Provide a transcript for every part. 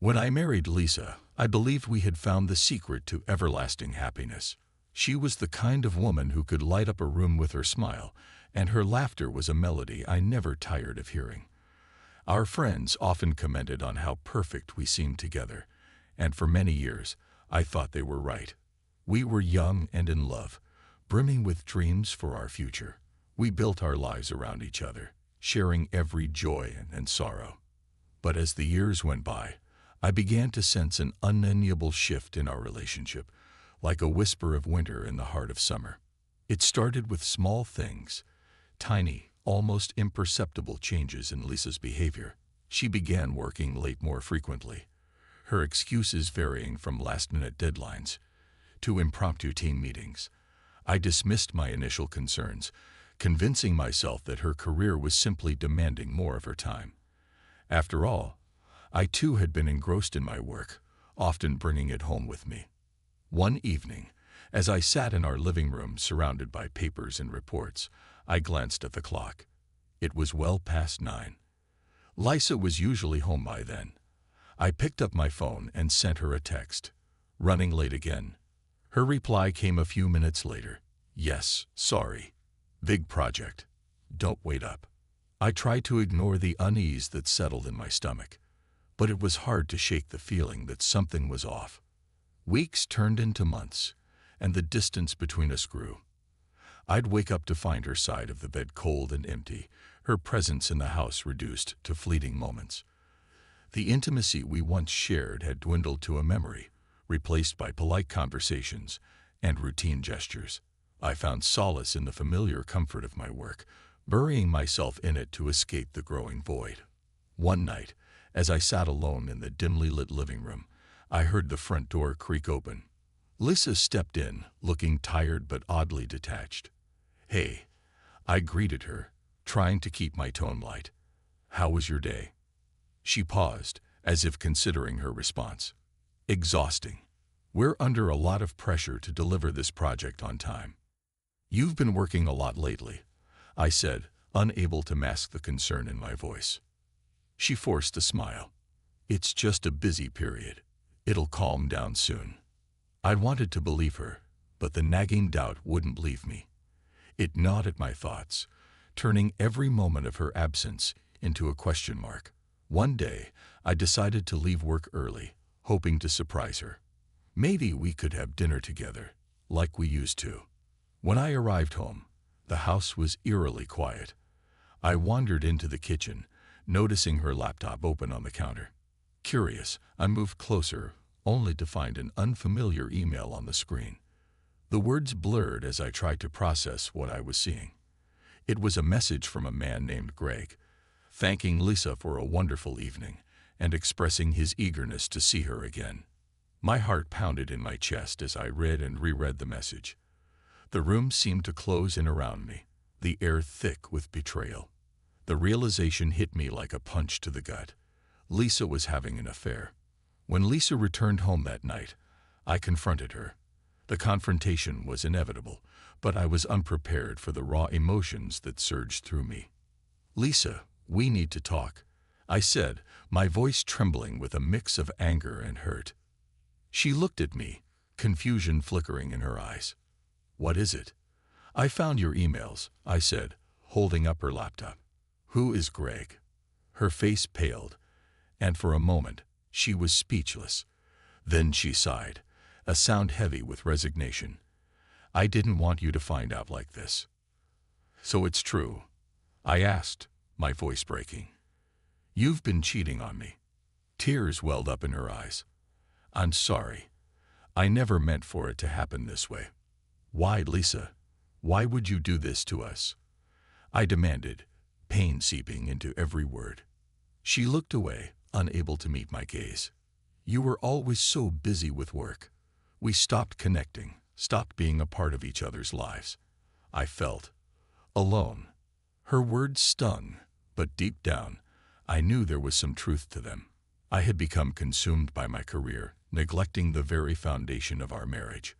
When I married Lisa, I believed we had found the secret to everlasting happiness. She was the kind of woman who could light up a room with her smile, and her laughter was a melody I never tired of hearing. Our friends often commented on how perfect we seemed together, and for many years, I thought they were right. We were young and in love, brimming with dreams for our future. We built our lives around each other, sharing every joy and sorrow. But as the years went by, I began to sense an undeniable shift in our relationship, like a whisper of winter in the heart of summer. It started with small things, tiny, almost imperceptible changes in Lisa's behavior. She began working late more frequently, her excuses varying from last-minute deadlines to impromptu team meetings. I dismissed my initial concerns, convincing myself that her career was simply demanding more of her time. After all, I too had been engrossed in my work, often bringing it home with me. One evening, as I sat in our living room surrounded by papers and reports, I glanced at the clock. It was well past 9. Lisa was usually home by then. I picked up my phone and sent her a text. Running late again. Her reply came a few minutes later. Yes, sorry. Big project. Don't wait up. I tried to ignore the unease that settled in my stomach, but it was hard to shake the feeling that something was off. Weeks turned into months, and the distance between us grew. I'd wake up to find her side of the bed cold and empty, her presence in the house reduced to fleeting moments. The intimacy we once shared had dwindled to a memory, replaced by polite conversations and routine gestures. I found solace in the familiar comfort of my work, burying myself in it to escape the growing void. One night, as I sat alone in the dimly lit living room, I heard the front door creak open. Lisa stepped in, looking tired but oddly detached. "Hey," I greeted her, trying to keep my tone light. "How was your day?" She paused, as if considering her response. "Exhausting. We're under a lot of pressure to deliver this project on time." "You've been working a lot lately," I said, unable to mask the concern in my voice. She forced a smile. "It's just a busy period. It'll calm down soon." I wanted to believe her, but the nagging doubt wouldn't leave me. It gnawed at my thoughts, turning every moment of her absence into a question mark. One day, I decided to leave work early, hoping to surprise her. Maybe we could have dinner together, like we used to. When I arrived home, the house was eerily quiet. I wandered into the kitchen, noticing her laptop open on the counter. Curious, I moved closer, only to find an unfamiliar email on the screen. The words blurred as I tried to process what I was seeing. It was a message from a man named Greg, thanking Lisa for a wonderful evening and expressing his eagerness to see her again. My heart pounded in my chest as I read and reread the message. The room seemed to close in around me, the air thick with betrayal. The realization hit me like a punch to the gut. Lisa was having an affair. When Lisa returned home that night, I confronted her. The confrontation was inevitable, but I was unprepared for the raw emotions that surged through me. "Lisa, we need to talk," I said, my voice trembling with a mix of anger and hurt. She looked at me, confusion flickering in her eyes. "What is it?" "I found your emails," I said, holding up her laptop. "Who is Greg?" Her face paled, and for a moment, she was speechless. Then she sighed, a sound heavy with resignation. "I didn't want you to find out like this." "So it's true?" I asked, my voice breaking. "You've been cheating on me." Tears welled up in her eyes. "I'm sorry. I never meant for it to happen this way." "Why, Lisa? Why would you do this to us?" I demanded, pain seeping into every word. She looked away, unable to meet my gaze. "You were always so busy with work. We stopped connecting, stopped being a part of each other's lives." I felt alone. Her words stung, but deep down, I knew there was some truth to them. I had become consumed by my career, neglecting the very foundation of our marriage.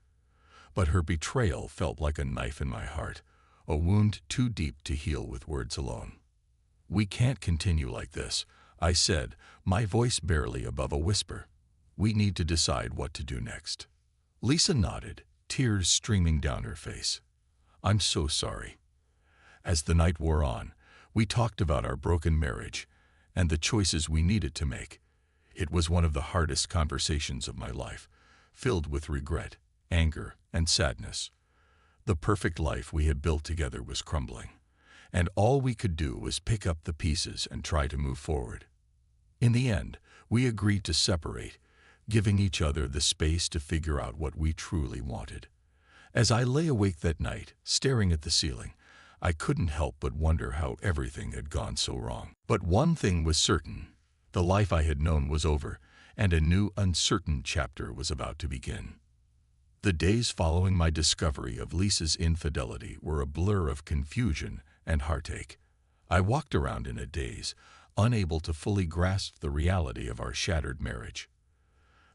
But her betrayal felt like a knife in my heart, a wound too deep to heal with words alone. "We can't continue like this," I said, my voice barely above a whisper. We need to decide what to do next. Lisa nodded, tears streaming down her face. I'm so sorry. As the night wore on, we talked about our broken marriage and the choices we needed to make. It was one of the hardest conversations of my life, filled with regret, anger, and sadness. The perfect life we had built together was crumbling, and all we could do was pick up the pieces and try to move forward. In the end, we agreed to separate, giving each other the space to figure out what we truly wanted. As I lay awake that night, staring at the ceiling, I couldn't help but wonder how everything had gone so wrong. But one thing was certain. The life I had known was over, and a new, uncertain chapter was about to begin. The days following my discovery of Lisa's infidelity were a blur of confusion and heartache. I walked around in a daze, unable to fully grasp the reality of our shattered marriage.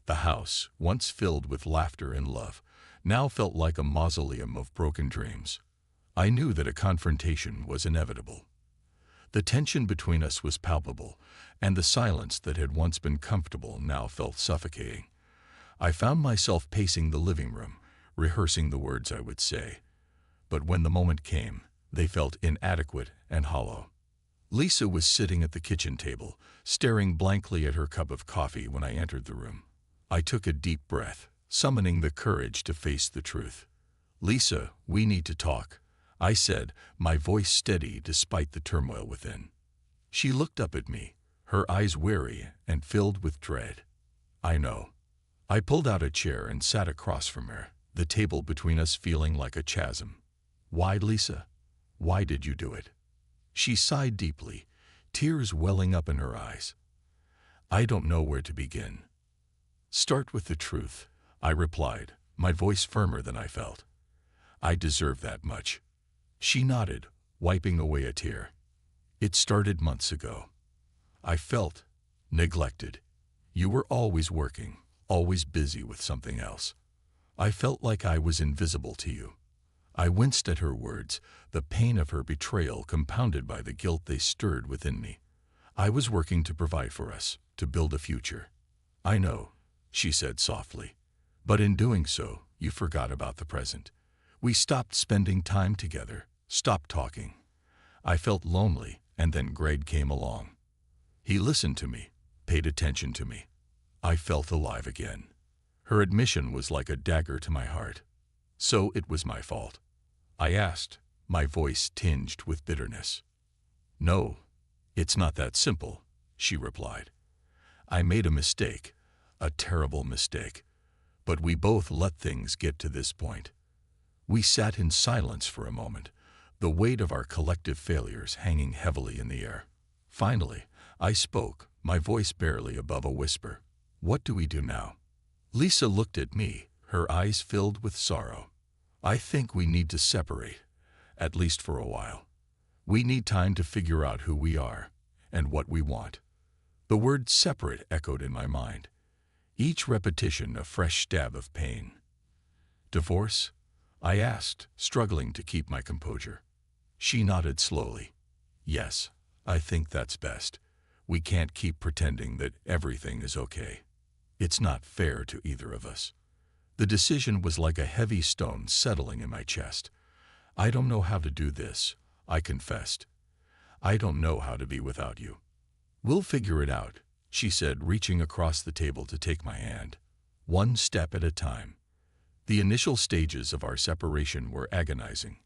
The house, once filled with laughter and love, now felt like a mausoleum of broken dreams. I knew that a confrontation was inevitable. The tension between us was palpable, and the silence that had once been comfortable now felt suffocating. I found myself pacing the living room, rehearsing the words I would say. But when the moment came, they felt inadequate and hollow. Lisa was sitting at the kitchen table, staring blankly at her cup of coffee when I entered the room. I took a deep breath, summoning the courage to face the truth. Lisa, we need to talk, I said, my voice steady despite the turmoil within. She looked up at me, her eyes weary and filled with dread. I know. I pulled out a chair and sat across from her, the table between us feeling like a chasm. Why, Lisa? Why did you do it? She sighed deeply, tears welling up in her eyes. I don't know where to begin. Start with the truth, I replied, my voice firmer than I felt. I deserve that much. She nodded, wiping away a tear. It started months ago. I felt neglected. You were always working, always busy with something else. I felt like I was invisible to you. I winced at her words, the pain of her betrayal compounded by the guilt they stirred within me. I was working to provide for us, to build a future. I know, she said softly, but in doing so, you forgot about the present. We stopped spending time together, stopped talking. I felt lonely, and then Greg came along. He listened to me, paid attention to me. I felt alive again. Her admission was like a dagger to my heart. So it was my fault. I asked, my voice tinged with bitterness. No, it's not that simple, she replied. I made a mistake, a terrible mistake, but we both let things get to this point. We sat in silence for a moment, the weight of our collective failures hanging heavily in the air. Finally, I spoke, my voice barely above a whisper. What do we do now? Lisa looked at me, her eyes filled with sorrow. I think we need to separate, at least for a while. We need time to figure out who we are and what we want. The word separate echoed in my mind, each repetition a fresh stab of pain. Divorce? I asked, struggling to keep my composure. She nodded slowly. Yes, I think that's best. We can't keep pretending that everything is okay. It's not fair to either of us. The decision was like a heavy stone settling in my chest. I don't know how to do this, I confessed. I don't know how to be without you. We'll figure it out, she said, reaching across the table to take my hand. One step at a time. The initial stages of our separation were agonizing.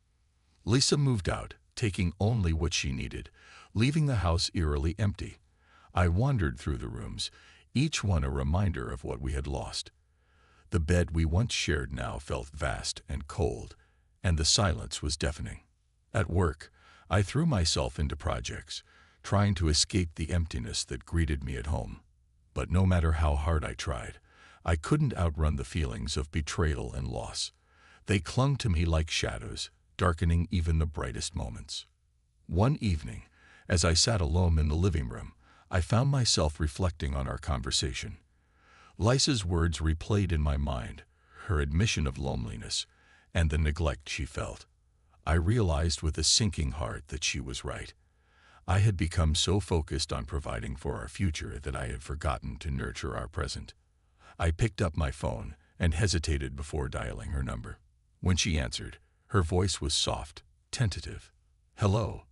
Lisa moved out, taking only what she needed, leaving the house eerily empty. I wandered through the rooms, each one a reminder of what we had lost. The bed we once shared now felt vast and cold, and the silence was deafening. At work, I threw myself into projects, trying to escape the emptiness that greeted me at home. But no matter how hard I tried, I couldn't outrun the feelings of betrayal and loss. They clung to me like shadows, darkening even the brightest moments. One evening, as I sat alone in the living room, I found myself reflecting on our conversation. Lisa's words replayed in my mind, her admission of loneliness, and the neglect she felt. I realized with a sinking heart that she was right. I had become so focused on providing for our future that I had forgotten to nurture our present. I picked up my phone and hesitated before dialing her number. When she answered, her voice was soft, tentative. "Hello.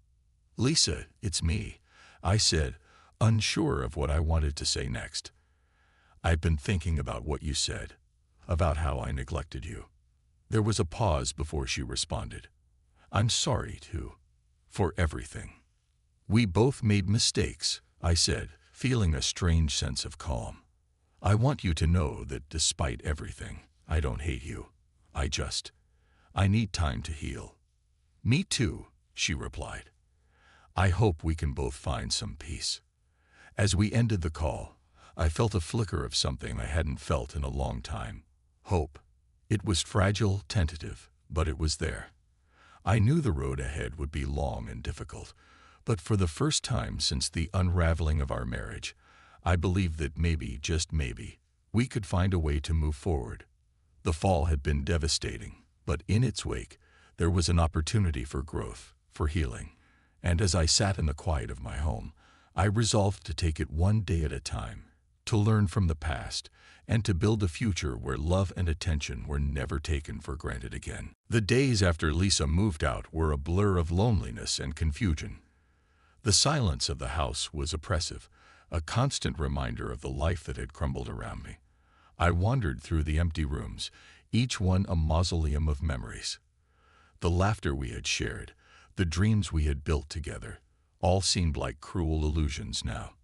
Lisa, it's me," I said, unsure of what I wanted to say next. "I've been thinking about what you said, about how I neglected you." There was a pause before she responded. "I'm sorry, too, for everything." "We both made mistakes," I said, feeling a strange sense of calm. "I want you to know that despite everything, I don't hate you. I need time to heal." "Me too," she replied. "I hope we can both find some peace." As we ended the call, I felt a flicker of something I hadn't felt in a long time. Hope. It was fragile, tentative, but it was there. I knew the road ahead would be long and difficult, but for the first time since the unraveling of our marriage, I believed that maybe, just maybe, we could find a way to move forward. The fall had been devastating, but in its wake, there was an opportunity for growth, for healing. And as I sat in the quiet of my home, I resolved to take it one day at a time, to learn from the past, and to build a future where love and attention were never taken for granted again. The days after Lisa moved out were a blur of loneliness and confusion. The silence of the house was oppressive, a constant reminder of the life that had crumbled around me. I wandered through the empty rooms, each one a mausoleum of memories. The laughter we had shared, the dreams we had built together, all seemed like cruel illusions now.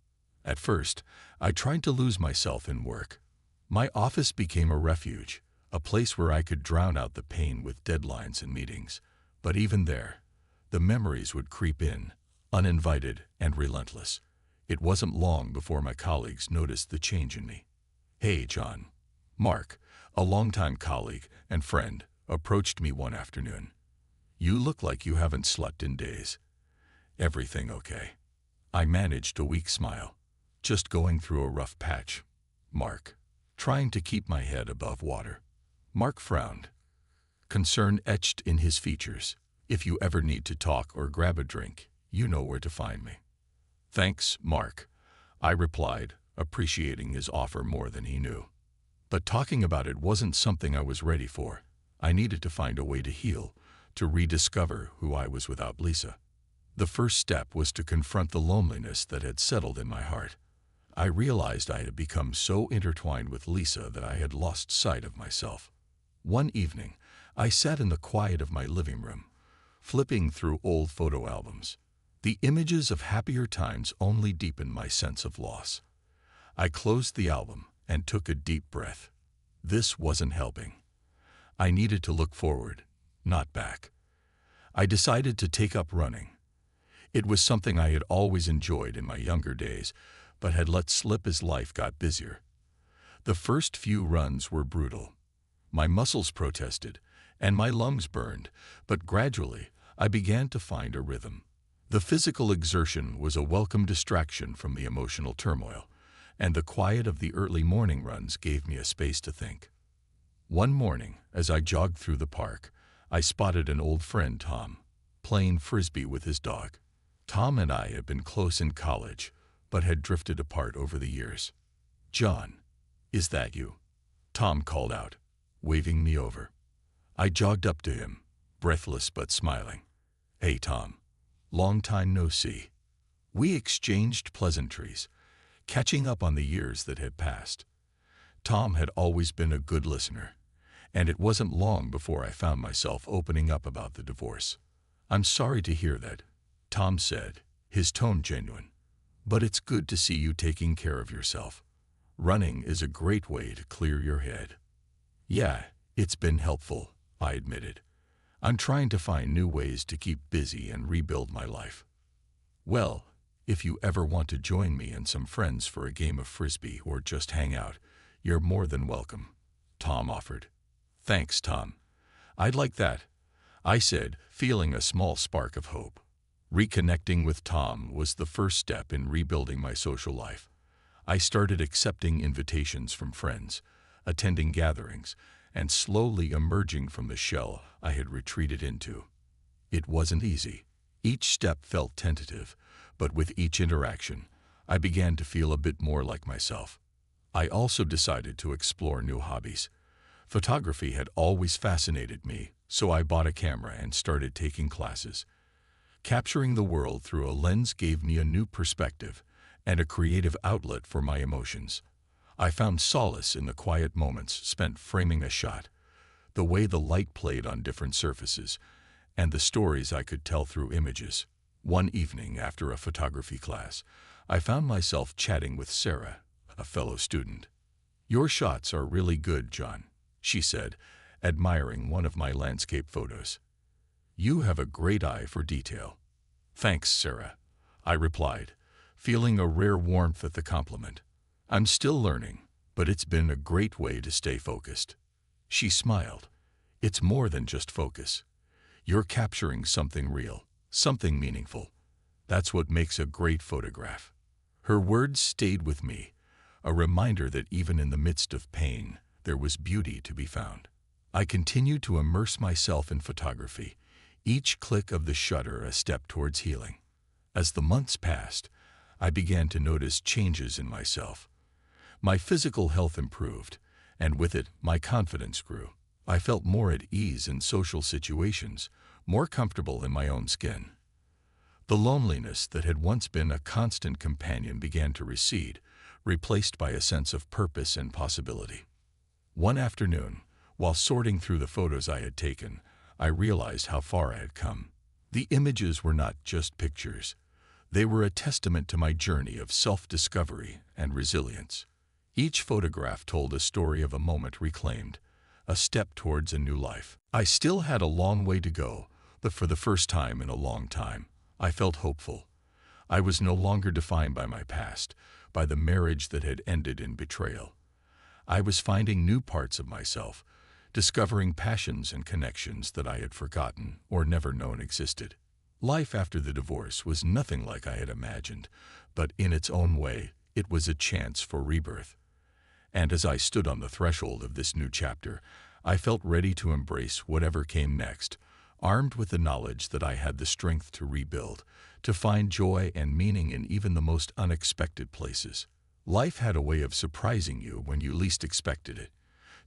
At first, I tried to lose myself in work. My office became a refuge, a place where I could drown out the pain with deadlines and meetings. But even there, the memories would creep in, uninvited and relentless. It wasn't long before my colleagues noticed the change in me. "Hey, John." Mark, a longtime colleague and friend, approached me one afternoon. "You look like you haven't slept in days." "Everything okay?" I managed a weak smile. "Just going through a rough patch, Mark. Trying to keep my head above water." Mark frowned. Concern etched in his features. "If you ever need to talk or grab a drink, you know where to find me." "Thanks, Mark," I replied, appreciating his offer more than he knew. But talking about it wasn't something I was ready for. I needed to find a way to heal, to rediscover who I was without Lisa. The first step was to confront the loneliness that had settled in my heart. I realized I had become so intertwined with Lisa that I had lost sight of myself. One evening, I sat in the quiet of my living room, flipping through old photo albums. The images of happier times only deepened my sense of loss. I closed the album and took a deep breath. This wasn't helping. I needed to look forward, not back. I decided to take up running. It was something I had always enjoyed in my younger days, but had let slip as life got busier. The first few runs were brutal. My muscles protested, and my lungs burned, but gradually I began to find a rhythm. The physical exertion was a welcome distraction from the emotional turmoil, and the quiet of the early morning runs gave me a space to think. One morning, as I jogged through the park, I spotted an old friend, Tom, playing frisbee with his dog. Tom and I had been close in college, but had drifted apart over the years. "John, is that you?" Tom called out, waving me over. I jogged up to him, breathless but smiling. "Hey, Tom. Long time no see." We exchanged pleasantries, catching up on the years that had passed. Tom had always been a good listener, and it wasn't long before I found myself opening up about the divorce. "I'm sorry to hear that," Tom said, his tone genuine. "But it's good to see you taking care of yourself. Running is a great way to clear your head." "Yeah, it's been helpful," I admitted. "I'm trying to find new ways to keep busy and rebuild my life." "Well, if you ever want to join me and some friends for a game of frisbee or just hang out, you're more than welcome," Tom offered. "Thanks, Tom. I'd like that," I said, feeling a small spark of hope. Reconnecting with Tom was the first step in rebuilding my social life. I started accepting invitations from friends, attending gatherings, and slowly emerging from the shell I had retreated into. It wasn't easy. Each step felt tentative, but with each interaction, I began to feel a bit more like myself. I also decided to explore new hobbies. Photography had always fascinated me, so I bought a camera and started taking classes. Capturing the world through a lens gave me a new perspective and a creative outlet for my emotions. I found solace in the quiet moments spent framing a shot, the way the light played on different surfaces, and the stories I could tell through images. One evening after a photography class, I found myself chatting with Sarah, a fellow student. "Your shots are really good, John," she said, admiring one of my landscape photos. "You have a great eye for detail." "Thanks, Sarah," I replied, feeling a rare warmth at the compliment. "I'm still learning, but it's been a great way to stay focused." She smiled. "It's more than just focus. You're capturing something real, something meaningful. That's what makes a great photograph." Her words stayed with me, a reminder that even in the midst of pain, there was beauty to be found. I continued to immerse myself in photography, each click of the shutter a step towards healing. As the months passed, I began to notice changes in myself. My physical health improved, and with it, my confidence grew. I felt more at ease in social situations, more comfortable in my own skin. The loneliness that had once been a constant companion began to recede, replaced by a sense of purpose and possibility. One afternoon, while sorting through the photos I had taken, I realized how far I had come. The images were not just pictures. They were a testament to my journey of self-discovery and resilience. Each photograph told a story of a moment reclaimed, a step towards a new life. I still had a long way to go, but for the first time in a long time, I felt hopeful. I was no longer defined by my past, by the marriage that had ended in betrayal. I was finding new parts of myself, discovering passions and connections that I had forgotten or never known existed. Life after the divorce was nothing like I had imagined, but in its own way, it was a chance for rebirth. And as I stood on the threshold of this new chapter, I felt ready to embrace whatever came next, armed with the knowledge that I had the strength to rebuild, to find joy and meaning in even the most unexpected places. Life had a way of surprising you when you least expected it.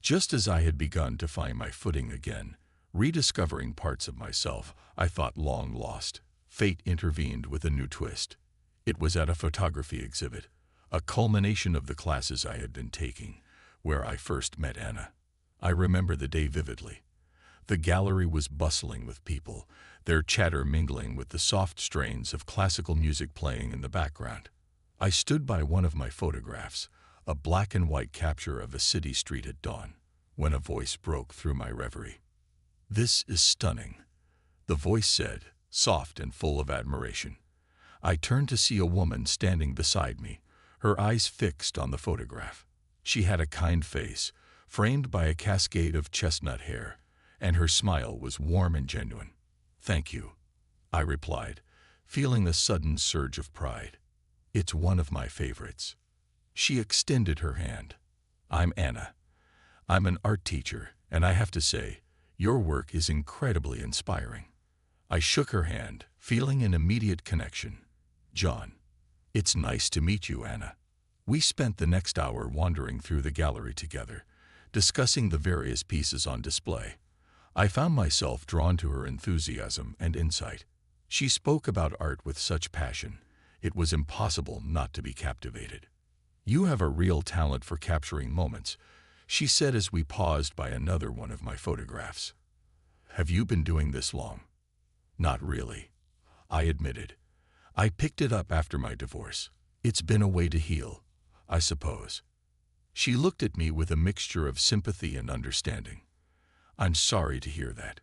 Just as I had begun to find my footing again, rediscovering parts of myself I thought long lost, fate intervened with a new twist. It was at a photography exhibit, a culmination of the classes I had been taking, where I first met Anna. I remember the day vividly. The gallery was bustling with people, their chatter mingling with the soft strains of classical music playing in the background. I stood by one of my photographs, a black and white capture of a city street at dawn, when a voice broke through my reverie. "This is stunning," the voice said, soft and full of admiration. I turned to see a woman standing beside me, her eyes fixed on the photograph. She had a kind face, framed by a cascade of chestnut hair, and her smile was warm and genuine. "Thank you," I replied, feeling a sudden surge of pride. "It's one of my favorites." She extended her hand. "I'm Anna. I'm an art teacher, and I have to say, your work is incredibly inspiring." I shook her hand, feeling an immediate connection. "John, it's nice to meet you, Anna." We spent the next hour wandering through the gallery together, discussing the various pieces on display. I found myself drawn to her enthusiasm and insight. She spoke about art with such passion, it was impossible not to be captivated. "You have a real talent for capturing moments," she said as we paused by another one of my photographs. "Have you been doing this long?" "Not really," I admitted. "I picked it up after my divorce. It's been a way to heal, I suppose." She looked at me with a mixture of sympathy and understanding. "I'm sorry to hear that,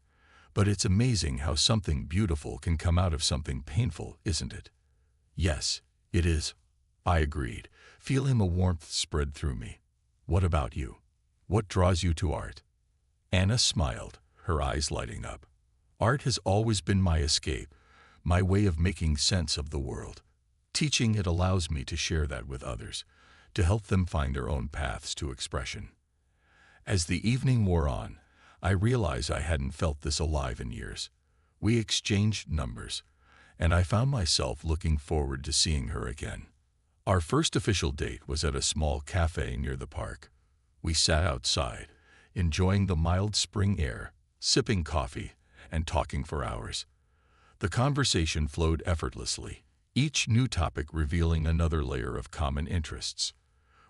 but it's amazing how something beautiful can come out of something painful, isn't it?" "Yes, it is," I agreed, feeling a warmth spread through me. "What about you? What draws you to art?" Anna smiled, her eyes lighting up. "Art has always been my escape, my way of making sense of the world. Teaching it allows me to share that with others, to help them find their own paths to expression." As the evening wore on, I realized I hadn't felt this alive in years. We exchanged numbers, and I found myself looking forward to seeing her again. Our first official date was at a small cafe near the park. We sat outside, enjoying the mild spring air, sipping coffee, and talking for hours. The conversation flowed effortlessly, each new topic revealing another layer of common interests.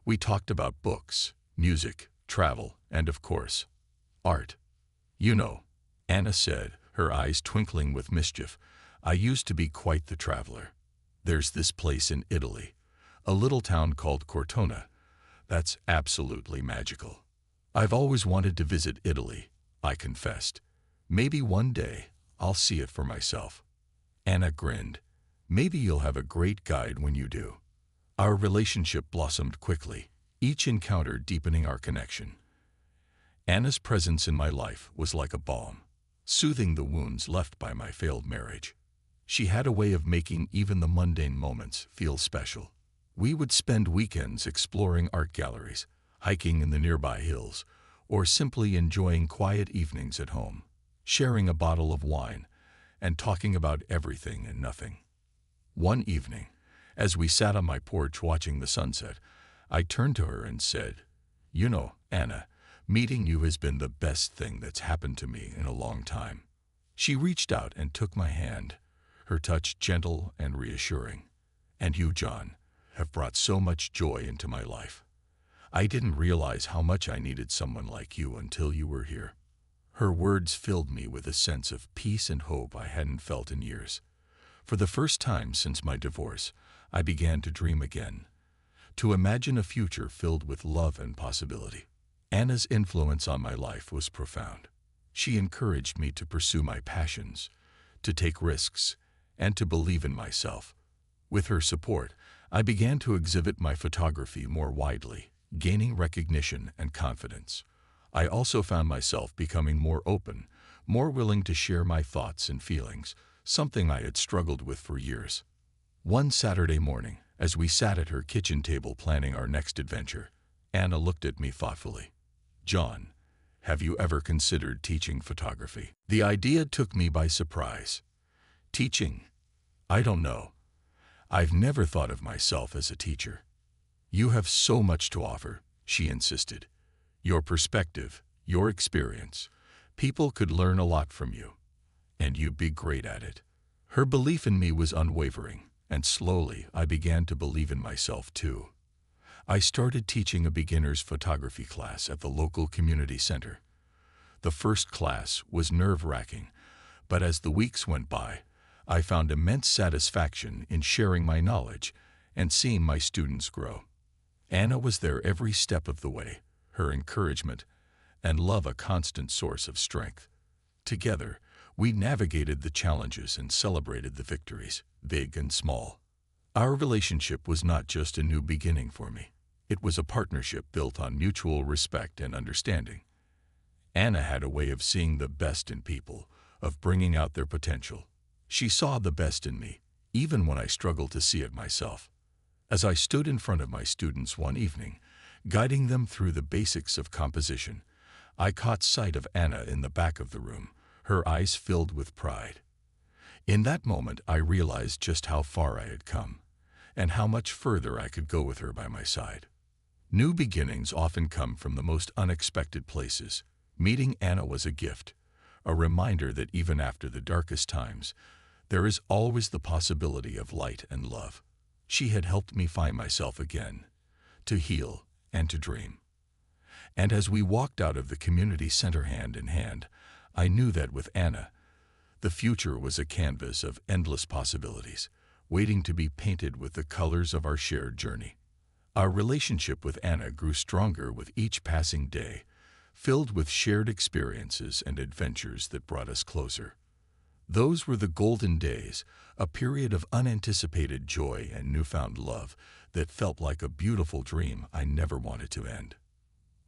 We talked about books, music, travel, and of course, art. You know, Anna said, her eyes twinkling with mischief, I used to be quite the traveler. There's this place in Italy, a little town called Cortona. That's absolutely magical. I've always wanted to visit Italy, I confessed. Maybe one day I'll see it for myself. Anna grinned. Maybe you'll have a great guide when you do. Our relationship blossomed quickly, each encounter deepening our connection. Anna's presence in my life was like a balm, soothing the wounds left by my failed marriage. She had a way of making even the mundane moments feel special. We would spend weekends exploring art galleries, hiking in the nearby hills, or simply enjoying quiet evenings at home, sharing a bottle of wine and talking about everything and nothing. One evening, as we sat on my porch watching the sunset, I turned to her and said, You know, Anna, meeting you has been the best thing that's happened to me in a long time. She reached out and took my hand, her touch gentle and reassuring. And you, John, have brought so much joy into my life. I didn't realize how much I needed someone like you until you were here. Her words filled me with a sense of peace and hope I hadn't felt in years. For the first time since my divorce, I began to dream again, to imagine a future filled with love and possibility. Anna's influence on my life was profound. She encouraged me to pursue my passions, to take risks, and to believe in myself. With her support, I began to exhibit my photography more widely, gaining recognition and confidence. I also found myself becoming more open, more willing to share my thoughts and feelings, something I had struggled with for years. One Saturday morning, as we sat at her kitchen table planning our next adventure, Anna looked at me thoughtfully. John, have you ever considered teaching photography? The idea took me by surprise. Teaching? I don't know. I've never thought of myself as a teacher. You have so much to offer, she insisted. Your perspective, your experience. People could learn a lot from you, and you'd be great at it. Her belief in me was unwavering, and slowly I began to believe in myself too. I started teaching a beginner's photography class at the local community center. The first class was nerve-wracking, but as the weeks went by, I found immense satisfaction in sharing my knowledge and seeing my students grow. Anna was there every step of the way, her encouragement and love a constant source of strength. Together, we navigated the challenges and celebrated the victories, big and small. Our relationship was not just a new beginning for me. It was a partnership built on mutual respect and understanding. Anna had a way of seeing the best in people, of bringing out their potential. She saw the best in me, even when I struggled to see it myself. As I stood in front of my students one evening, guiding them through the basics of composition, I caught sight of Anna in the back of the room, her eyes filled with pride. In that moment, I realized just how far I had come, and how much further I could go with her by my side. New beginnings often come from the most unexpected places. Meeting Anna was a gift, a reminder that even after the darkest times, there is always the possibility of light and love. She had helped me find myself again, to heal and to dream. And as we walked out of the community center hand in hand, I knew that with Anna, the future was a canvas of endless possibilities, waiting to be painted with the colors of our shared journey. Our relationship with Anna grew stronger with each passing day, filled with shared experiences and adventures that brought us closer. Those were the golden days, a period of unanticipated joy and newfound love that felt like a beautiful dream I never wanted to end.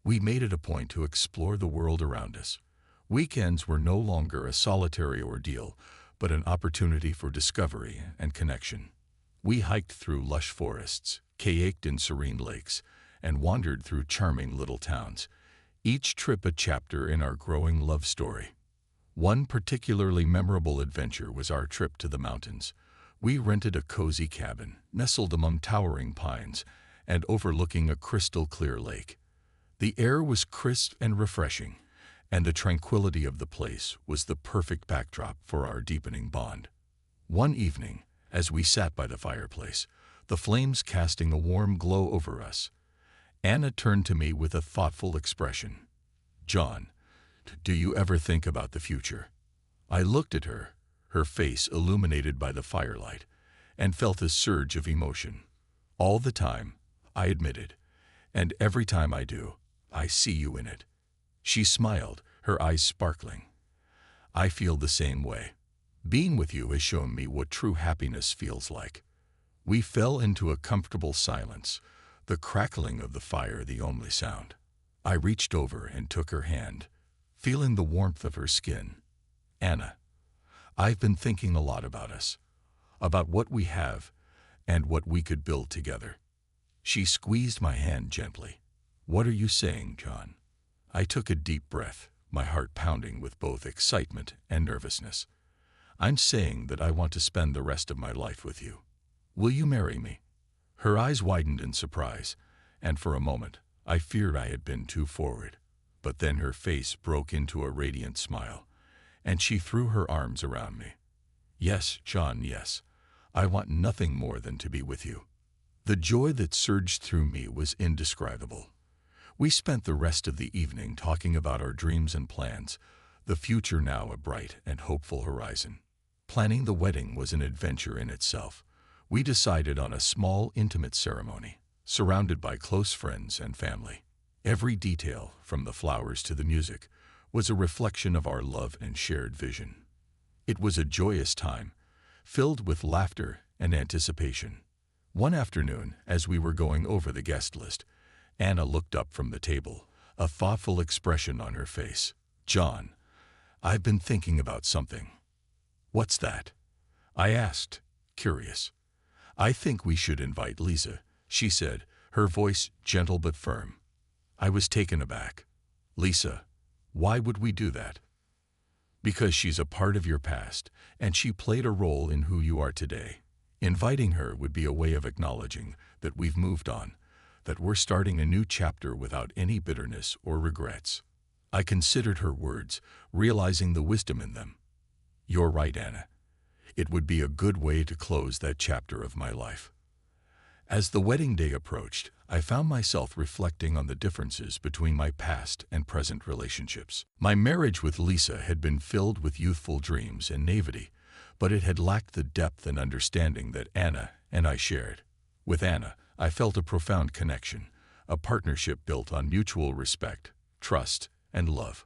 We made it a point to explore the world around us. Weekends were no longer a solitary ordeal, but an opportunity for discovery and connection. We hiked through lush forests, kayaked in serene lakes, and wandered through charming little towns, each trip a chapter in our growing love story. One particularly memorable adventure was our trip to the mountains, We rented a cozy cabin, nestled among towering pines and overlooking a crystal-clear lake. The air was crisp and refreshing, and the tranquility of the place was the perfect backdrop for our deepening bond. One evening, as we sat by the fireplace, the flames casting a warm glow over us, Anna turned to me with a thoughtful expression. "John, do you ever think about the future?" I looked at her, her face illuminated by the firelight, and felt a surge of emotion. "All the time," I admitted, "and every time I do, I see you in it." She smiled, her eyes sparkling. "I feel the same way. Being with you has shown me what true happiness feels like." We fell into a comfortable silence, the crackling of the fire the only sound. I reached over and took her hand, feeling the warmth of her skin. "Anna, I've been thinking a lot about us, about what we have and what we could build together." She squeezed my hand gently. "What are you saying, John?" I took a deep breath, my heart pounding with both excitement and nervousness. "I'm saying that I want to spend the rest of my life with you. Will you marry me?" Her eyes widened in surprise, and for a moment I feared I had been too forward. But then her face broke into a radiant smile, and she threw her arms around me. "Yes, John, yes. I want nothing more than to be with you." The joy that surged through me was indescribable. We spent the rest of the evening talking about our dreams and plans, the future now a bright and hopeful horizon. Planning the wedding was an adventure in itself. We decided on a small, intimate ceremony, surrounded by close friends and family. Every detail, from the flowers to the music, was a reflection of our love and shared vision. It was a joyous time, filled with laughter and anticipation. One afternoon, as we were going over the guest list, Anna looked up from the table, a thoughtful expression on her face. "John, I've been thinking about something." "What's that?" I asked, curious. "I think we should invite Lisa," she said, her voice gentle but firm. I was taken aback. "Lisa, why would we do that?" "Because she's a part of your past, and she played a role in who you are today. Inviting her would be a way of acknowledging that we've moved on, that we're starting a new chapter without any bitterness or regrets." I considered her words, realizing the wisdom in them. "You're right, Anna. It would be a good way to close that chapter of my life." As the wedding day approached, I found myself reflecting on the differences between my past and present relationships. My marriage with Lisa had been filled with youthful dreams and naivety, but it had lacked the depth and understanding that Anna and I shared. With Anna, I felt a profound connection, a partnership built on mutual respect, trust, and love.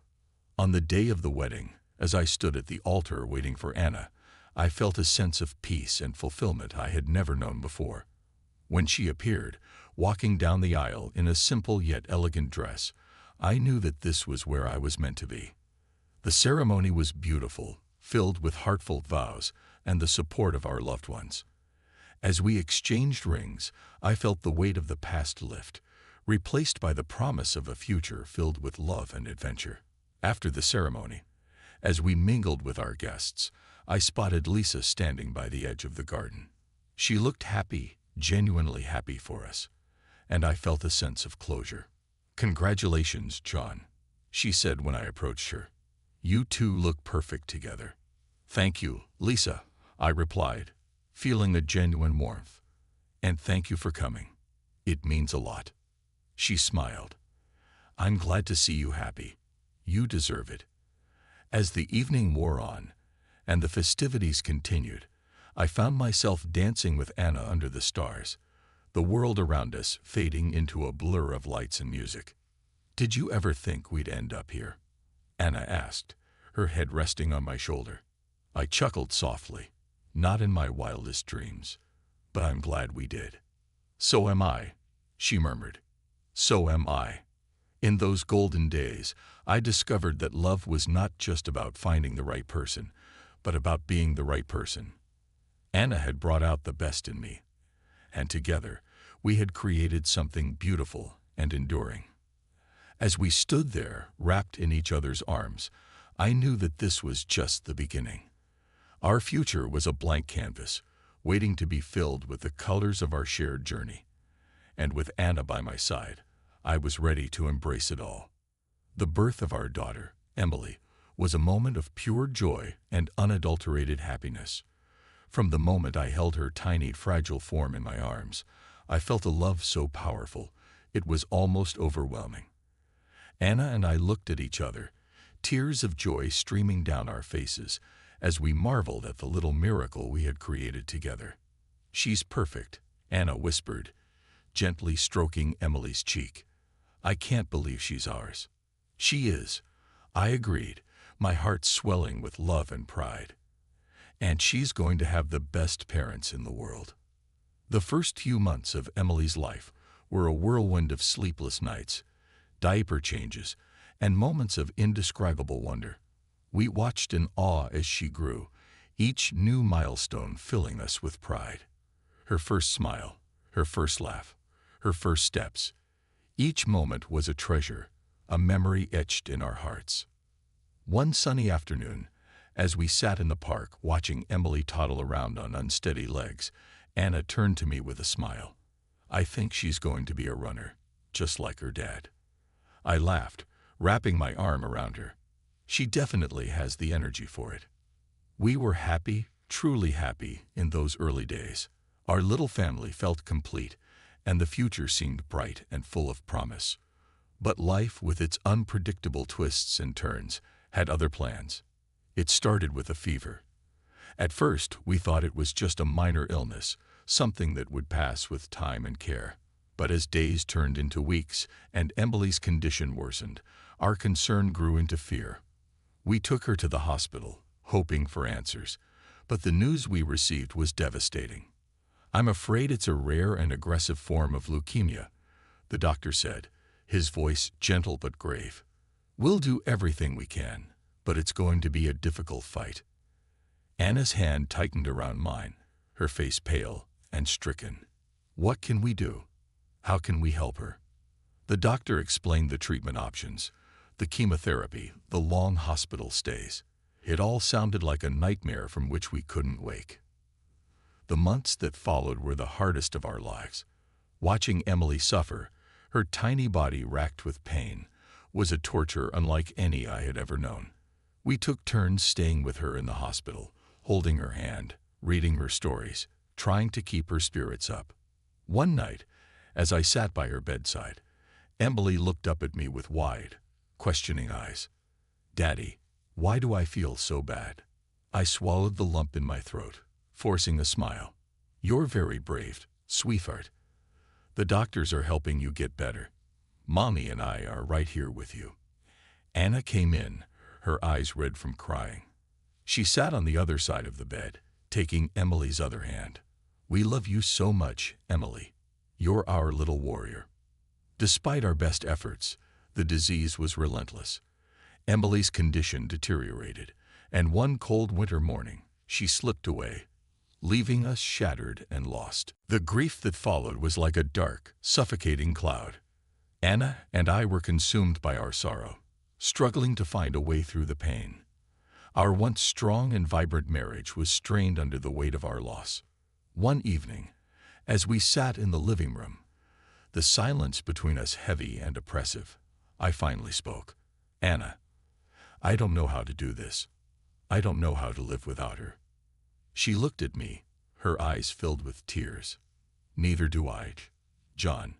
On the day of the wedding, as I stood at the altar waiting for Anna, I felt a sense of peace and fulfillment I had never known before. When she appeared, walking down the aisle in a simple yet elegant dress, I knew that this was where I was meant to be. The ceremony was beautiful, filled with heartfelt vows and the support of our loved ones. As we exchanged rings, I felt the weight of the past lift, replaced by the promise of a future filled with love and adventure. After the ceremony, as we mingled with our guests, I spotted Lisa standing by the edge of the garden. She looked happy, genuinely happy for us, and I felt a sense of closure. "Congratulations, John," she said when I approached her. "You two look perfect together." "Thank you, Lisa," I replied, feeling a genuine warmth. "And thank you for coming. It means a lot." She smiled. "I'm glad to see you happy. You deserve it." As the evening wore on, and the festivities continued, I found myself dancing with Anna under the stars, the world around us fading into a blur of lights and music. "Did you ever think we'd end up here?" Anna asked, her head resting on my shoulder. I chuckled softly. "Not in my wildest dreams, but I'm glad we did." "So am I," she murmured. "So am I." In those golden days, I discovered that love was not just about finding the right person, but about being the right person. Anna had brought out the best in me, and together we had created something beautiful and enduring. As we stood there, wrapped in each other's arms, I knew that this was just the beginning. Our future was a blank canvas, waiting to be filled with the colors of our shared journey. And with Anna by my side, I was ready to embrace it all. The birth of our daughter, Emily, was a moment of pure joy and unadulterated happiness. From the moment I held her tiny, fragile form in my arms, I felt a love so powerful, it was almost overwhelming. Anna and I looked at each other, tears of joy streaming down our faces, as we marveled at the little miracle we had created together. "She's perfect," Anna whispered, gently stroking Emily's cheek. "I can't believe she's ours." "She is," I agreed, my heart swelling with love and pride. "And she's going to have the best parents in the world." The first few months of Emily's life were a whirlwind of sleepless nights, diaper changes, and moments of indescribable wonder. We watched in awe as she grew, each new milestone filling us with pride. Her first smile, her first laugh, her first steps. Each moment was a treasure, a memory etched in our hearts. One sunny afternoon, as we sat in the park watching Emily toddle around on unsteady legs, Anna turned to me with a smile. "I think she's going to be a runner, just like her dad." I laughed, wrapping my arm around her. "She definitely has the energy for it." We were happy, truly happy, in those early days. Our little family felt complete, and the future seemed bright and full of promise. But life, with its unpredictable twists and turns, had other plans. It started with a fever. At first, we thought it was just a minor illness, something that would pass with time and care. But as days turned into weeks and Emily's condition worsened, our concern grew into fear. We took her to the hospital, hoping for answers, but the news we received was devastating. "I'm afraid it's a rare and aggressive form of leukemia," the doctor said, his voice gentle but grave. "We'll do everything we can, but it's going to be a difficult fight." Anna's hand tightened around mine, her face pale and stricken. "What can we do? How can we help her?" The doctor explained the treatment options, the chemotherapy, the long hospital stays. It all sounded like a nightmare from which we couldn't wake. The months that followed were the hardest of our lives. Watching Emily suffer, her tiny body racked with pain, was a torture unlike any I had ever known. We took turns staying with her in the hospital, holding her hand, reading her stories, trying to keep her spirits up. One night, as I sat by her bedside, Emily looked up at me with wide, questioning eyes. "Daddy, why do I feel so bad?" I swallowed the lump in my throat, forcing a smile. "You're very brave, sweetheart. The doctors are helping you get better. Mommy and I are right here with you." Anna came in, her eyes red from crying. She sat on the other side of the bed, taking Emily's other hand. "We love you so much, Emily. You're our little warrior." Despite our best efforts, the disease was relentless. Emily's condition deteriorated, and one cold winter morning, she slipped away, leaving us shattered and lost. The grief that followed was like a dark, suffocating cloud. Anna and I were consumed by our sorrow, struggling to find a way through the pain. Our once strong and vibrant marriage was strained under the weight of our loss. One evening, as we sat in the living room, the silence between us heavy and oppressive, I finally spoke. "Anna, I don't know how to do this. I don't know how to live without her." She looked at me, her eyes filled with tears. "Neither do I, John.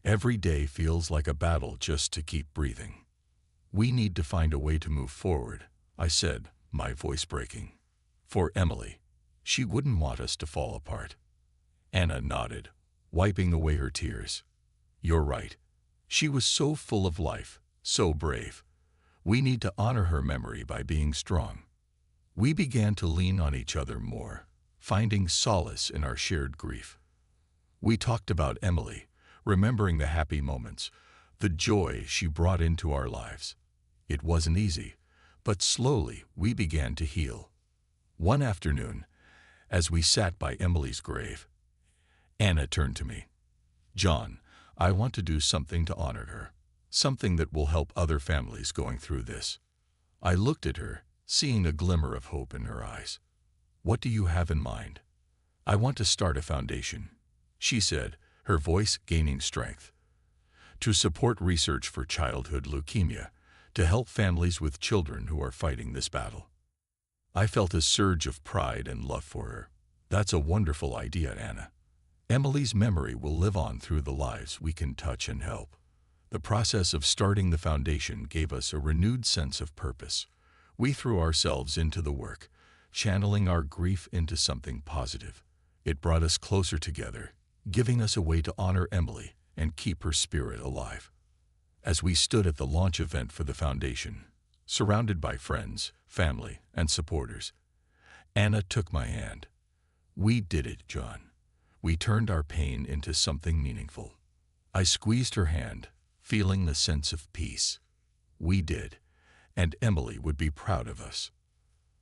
Every day feels like a battle just to keep breathing." "We need to find a way to move forward," I said, my voice breaking. "For Emily. She wouldn't want us to fall apart." Anna nodded, wiping away her tears. "You're right. She was so full of life, so brave. We need to honor her memory by being strong." We began to lean on each other more, finding solace in our shared grief. We talked about Emily, remembering the happy moments, the joy she brought into our lives. It wasn't easy, but slowly we began to heal. One afternoon, as we sat by Emily's grave, Anna turned to me. "John, I want to do something to honor her, something that will help other families going through this." I looked at her, seeing a glimmer of hope in her eyes. "What do you have in mind?" I want to start a foundation, she said, her voice gaining strength, to support research for childhood leukemia, to help families with children who are fighting this battle. I felt a surge of pride and love for her. That's a wonderful idea, Anna. Emily's memory will live on through the lives we can touch and help. The process of starting the foundation gave us a renewed sense of purpose. We threw ourselves into the work, channeling our grief into something positive. It brought us closer together, giving us a way to honor Emily and keep her spirit alive. As we stood at the launch event for the foundation, surrounded by friends, family, and supporters, Anna took my hand. We did it, John. We turned our pain into something meaningful. I squeezed her hand, feeling the sense of peace. We did, and Emily would be proud of us.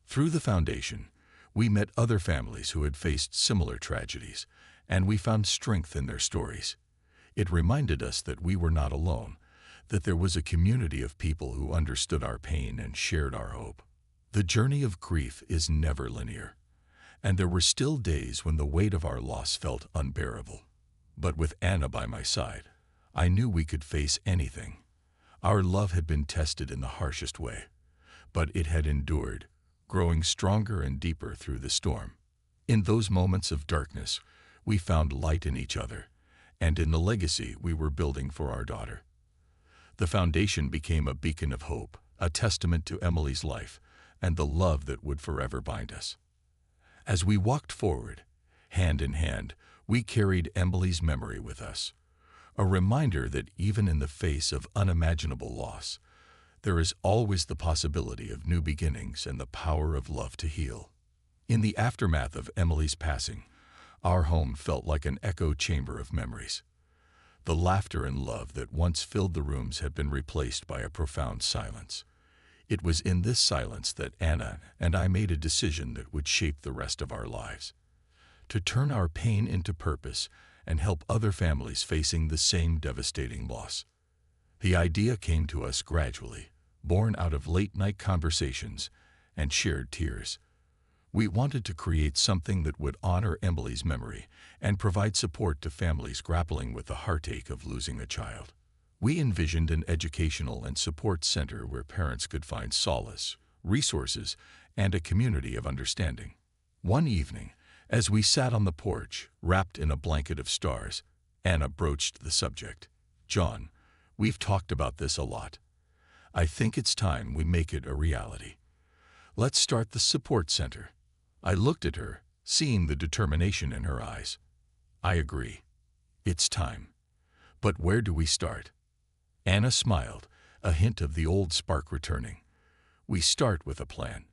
Through the foundation, we met other families who had faced similar tragedies, and we found strength in their stories. It reminded us that we were not alone, that there was a community of people who understood our pain and shared our hope. The journey of grief is never linear, and there were still days when the weight of our loss felt unbearable. But with Anna by my side, I knew we could face anything. Our love had been tested in the harshest way, but it had endured, growing stronger and deeper through the storm. In those moments of darkness, we found light in each other, and in the legacy we were building for our daughter. The foundation became a beacon of hope, a testament to Emily's life and the love that would forever bind us. As we walked forward, hand in hand, we carried Emily's memory with us, a reminder that even in the face of unimaginable loss, there is always the possibility of new beginnings and the power of love to heal. In the aftermath of Emily's passing, our home felt like an echo chamber of memories. The laughter and love that once filled the rooms had been replaced by a profound silence. It was in this silence that Anna and I made a decision that would shape the rest of our lives. To turn our pain into purpose and help other families facing the same devastating loss. The idea came to us gradually, born out of late-night conversations and shared tears. We wanted to create something that would honor Emily's memory and provide support to families grappling with the heartache of losing a child. We envisioned an educational and support center where parents could find solace, resources, and a community of understanding. One evening, as we sat on the porch, wrapped in a blanket of stars, Anna broached the subject. John, we've talked about this a lot. I think it's time we make it a reality. Let's start the support center. I looked at her, seeing the determination in her eyes. I agree. It's time. But where do we start? Anna smiled, a hint of the old spark returning. We start with a plan.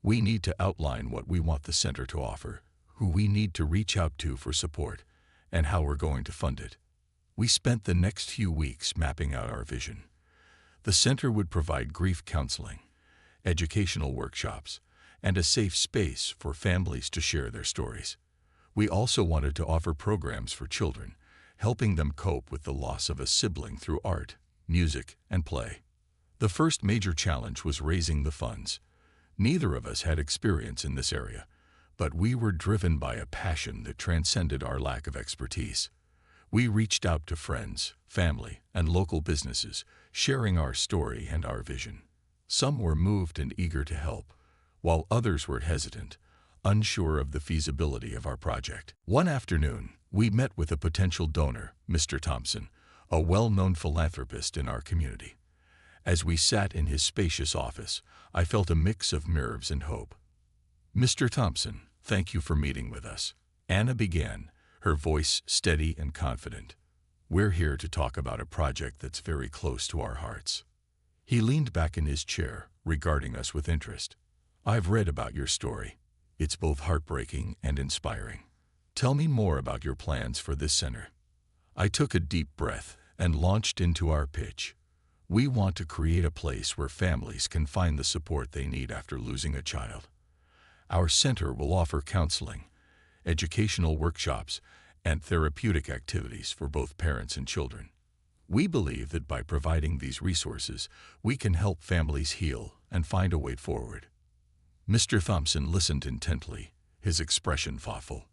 We need to outline what we want the center to offer, who we need to reach out to for support, and how we're going to fund it. We spent the next few weeks mapping out our vision. The center would provide grief counseling, educational workshops, and a safe space for families to share their stories. We also wanted to offer programs for children, helping them cope with the loss of a sibling through art, music, and play. The first major challenge was raising the funds. Neither of us had experience in this area, but we were driven by a passion that transcended our lack of expertise. We reached out to friends, family, and local businesses, sharing our story and our vision. Some were moved and eager to help, while others were hesitant, unsure of the feasibility of our project. One afternoon, we met with a potential donor, Mr. Thompson, a well-known philanthropist in our community. As we sat in his spacious office, I felt a mix of nerves and hope. Mr. Thompson, thank you for meeting with us. Anna began, her voice steady and confident. We're here to talk about a project that's very close to our hearts. He leaned back in his chair, regarding us with interest. I've read about your story. It's both heartbreaking and inspiring. Tell me more about your plans for this center. I took a deep breath and launched into our pitch. We want to create a place where families can find the support they need after losing a child. Our center will offer counseling, educational workshops, and therapeutic activities for both parents and children. We believe that by providing these resources, we can help families heal and find a way forward. Mr. Thompson listened intently, his expression thoughtful.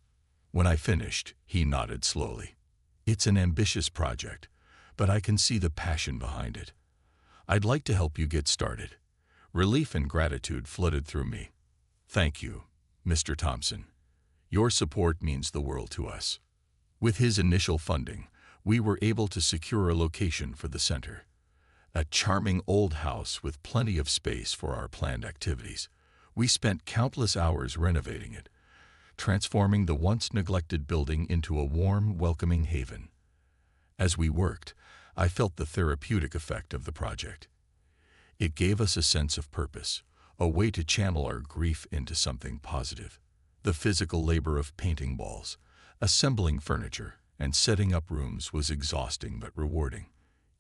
When I finished, he nodded slowly. It's an ambitious project, but I can see the passion behind it. I'd like to help you get started. Relief and gratitude flooded through me. Thank you, Mr. Thompson. Your support means the world to us. With his initial funding, we were able to secure a location for the center. A charming old house with plenty of space for our planned activities. We spent countless hours renovating it, transforming the once neglected building into a warm, welcoming haven. As we worked, I felt the therapeutic effect of the project. It gave us a sense of purpose, a way to channel our grief into something positive. The physical labor of painting walls, assembling furniture, and setting up rooms was exhausting but rewarding.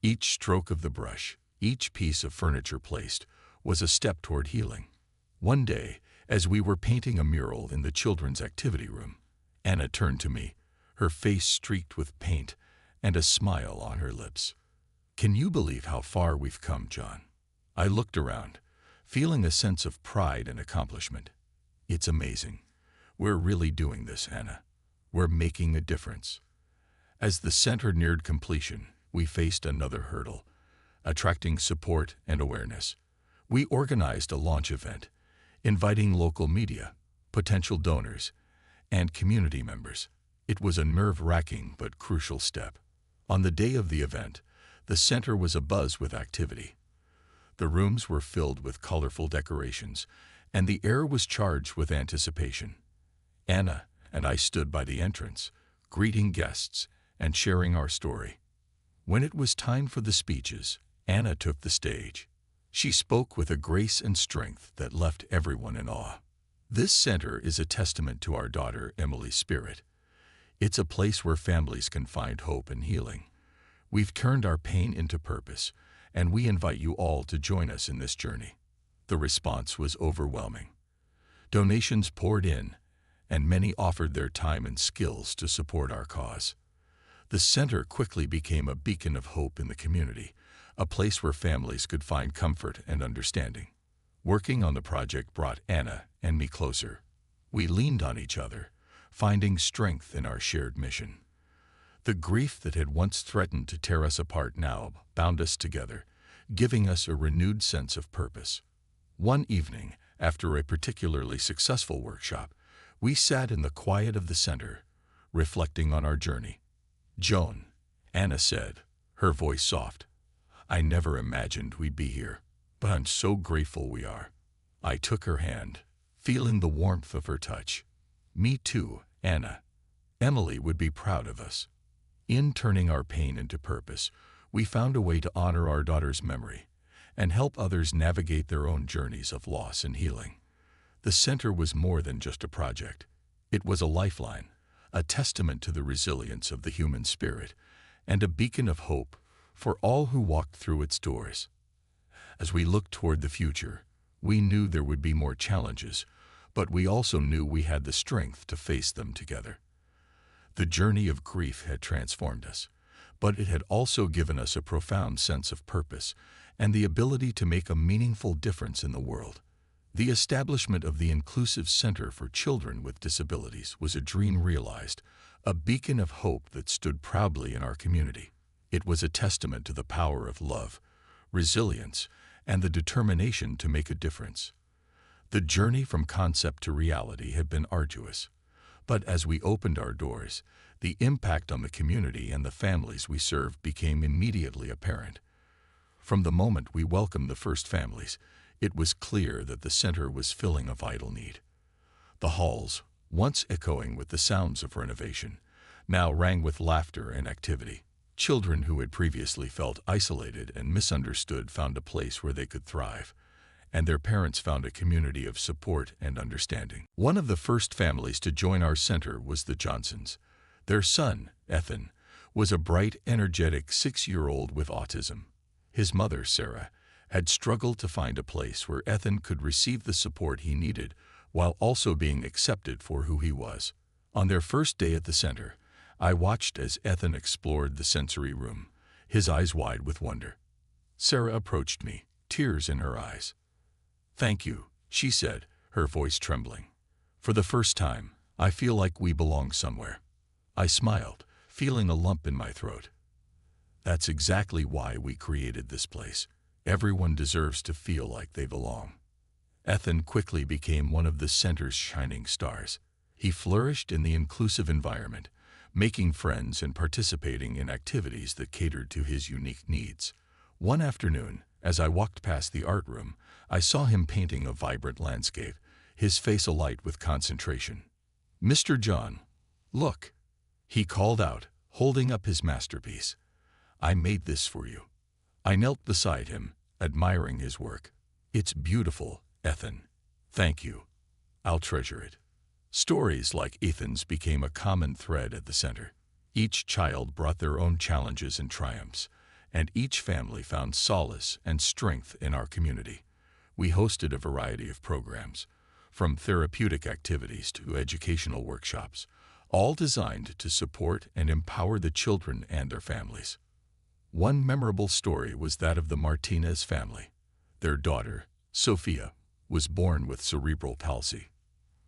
Each stroke of the brush, each piece of furniture placed, was a step toward healing. One day, as we were painting a mural in the children's activity room, Anna turned to me, her face streaked with paint and a smile on her lips. "Can you believe how far we've come, John?" I looked around, feeling a sense of pride and accomplishment. "It's amazing. We're really doing this, Anna. We're making a difference." As the center neared completion, we faced another hurdle, attracting support and awareness. We organized a launch event, inviting local media, potential donors, and community members. It was a nerve-wracking but crucial step. On the day of the event, the center was abuzz with activity. The rooms were filled with colorful decorations, and the air was charged with anticipation. Anna and I stood by the entrance, greeting guests and sharing our story. When it was time for the speeches, Anna took the stage. She spoke with a grace and strength that left everyone in awe. This center is a testament to our daughter Emily's spirit. It's a place where families can find hope and healing. We've turned our pain into purpose, and we invite you all to join us in this journey. The response was overwhelming. Donations poured in, and many offered their time and skills to support our cause. The center quickly became a beacon of hope in the community, a place where families could find comfort and understanding. Working on the project brought Anna and me closer. We leaned on each other, finding strength in our shared mission. The grief that had once threatened to tear us apart now bound us together, giving us a renewed sense of purpose. One evening, after a particularly successful workshop, we sat in the quiet of the center, reflecting on our journey. "Joan," Anna said, her voice soft, "I never imagined we'd be here, but I'm so grateful we are." I took her hand, feeling the warmth of her touch. "Me too, Anna. Emily would be proud of us." In turning our pain into purpose, we found a way to honor our daughter's memory and help others navigate their own journeys of loss and healing. The center was more than just a project. It was a lifeline, a testament to the resilience of the human spirit, and a beacon of hope for all who walked through its doors. As we looked toward the future, we knew there would be more challenges, but we also knew we had the strength to face them together. The journey of grief had transformed us, but it had also given us a profound sense of purpose and the ability to make a meaningful difference in the world. The establishment of the Inclusive Center for Children with Disabilities was a dream realized, a beacon of hope that stood proudly in our community. It was a testament to the power of love, resilience, and the determination to make a difference. The journey from concept to reality had been arduous, but as we opened our doors, the impact on the community and the families we served became immediately apparent. From the moment we welcomed the first families, it was clear that the center was filling a vital need. The halls, once echoing with the sounds of renovation, now rang with laughter and activity. Children who had previously felt isolated and misunderstood found a place where they could thrive, and their parents found a community of support and understanding. One of the first families to join our center was the Johnsons. Their son, Ethan, was a bright, energetic 6-year-old with autism. His mother, Sarah, had struggled to find a place where Ethan could receive the support he needed while also being accepted for who he was. On their first day at the center, I watched as Ethan explored the sensory room, his eyes wide with wonder. Sarah approached me, tears in her eyes. "Thank you," she said, her voice trembling. "For the first time, I feel like we belong somewhere. I smiled, feeling a lump in my throat. That's exactly why we created this place. Everyone deserves to feel like they belong. Ethan quickly became one of the center's shining stars. He flourished in the inclusive environment, making friends and participating in activities that catered to his unique needs. One afternoon, as I walked past the art room, I saw him painting a vibrant landscape, his face alight with concentration. "Mr. John, look," he called out, holding up his masterpiece. "I made this for you." I knelt beside him, admiring his work. "It's beautiful, Ethan. Thank you. I'll treasure it." Stories like Ethan's became a common thread at the center. Each child brought their own challenges and triumphs, and each family found solace and strength in our community. We hosted a variety of programs, from therapeutic activities to educational workshops, all designed to support and empower the children and their families. One memorable story was that of the Martinez family. Their daughter, Sophia, was born with cerebral palsy.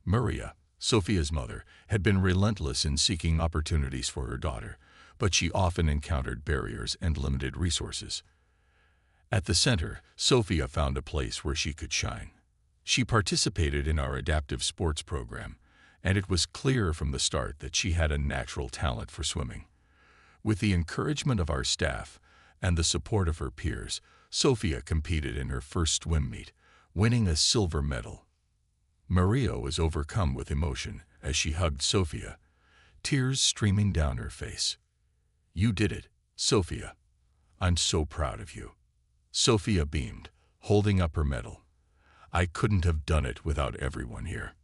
Maria, Sophia's mother, had been relentless in seeking opportunities for her daughter, but she often encountered barriers and limited resources. At the center, Sophia found a place where she could shine. She participated in our adaptive sports program, and it was clear from the start that she had a natural talent for swimming. With the encouragement of our staff and the support of her peers, Sophia competed in her first swim meet, winning a silver medal. Maria was overcome with emotion as she hugged Sophia, tears streaming down her face. "You did it, Sophia. I'm so proud of you." Sophia beamed, holding up her medal. "I couldn't have done it without everyone here."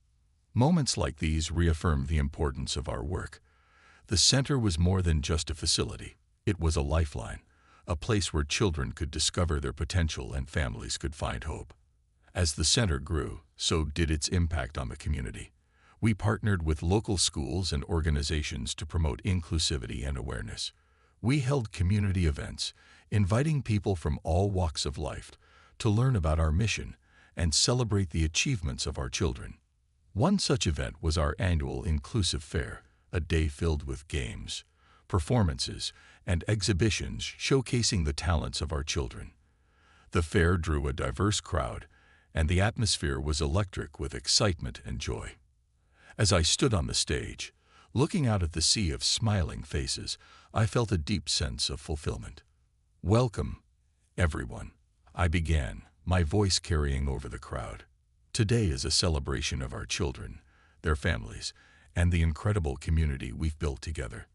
Moments like these reaffirmed the importance of our work. The center was more than just a facility. It was a lifeline, a place where children could discover their potential and families could find hope. As the center grew, so did its impact on the community. We partnered with local schools and organizations to promote inclusivity and awareness. We held community events, inviting people from all walks of life to learn about our mission and celebrate the achievements of our children. One such event was our annual Inclusive Fair, a day filled with games, performances, and exhibitions showcasing the talents of our children. The fair drew a diverse crowd, and the atmosphere was electric with excitement and joy. As I stood on the stage, looking out at the sea of smiling faces, I felt a deep sense of fulfillment. "Welcome, everyone," I began, my voice carrying over the crowd. "Today is a celebration of our children, their families, and the incredible community we've built together.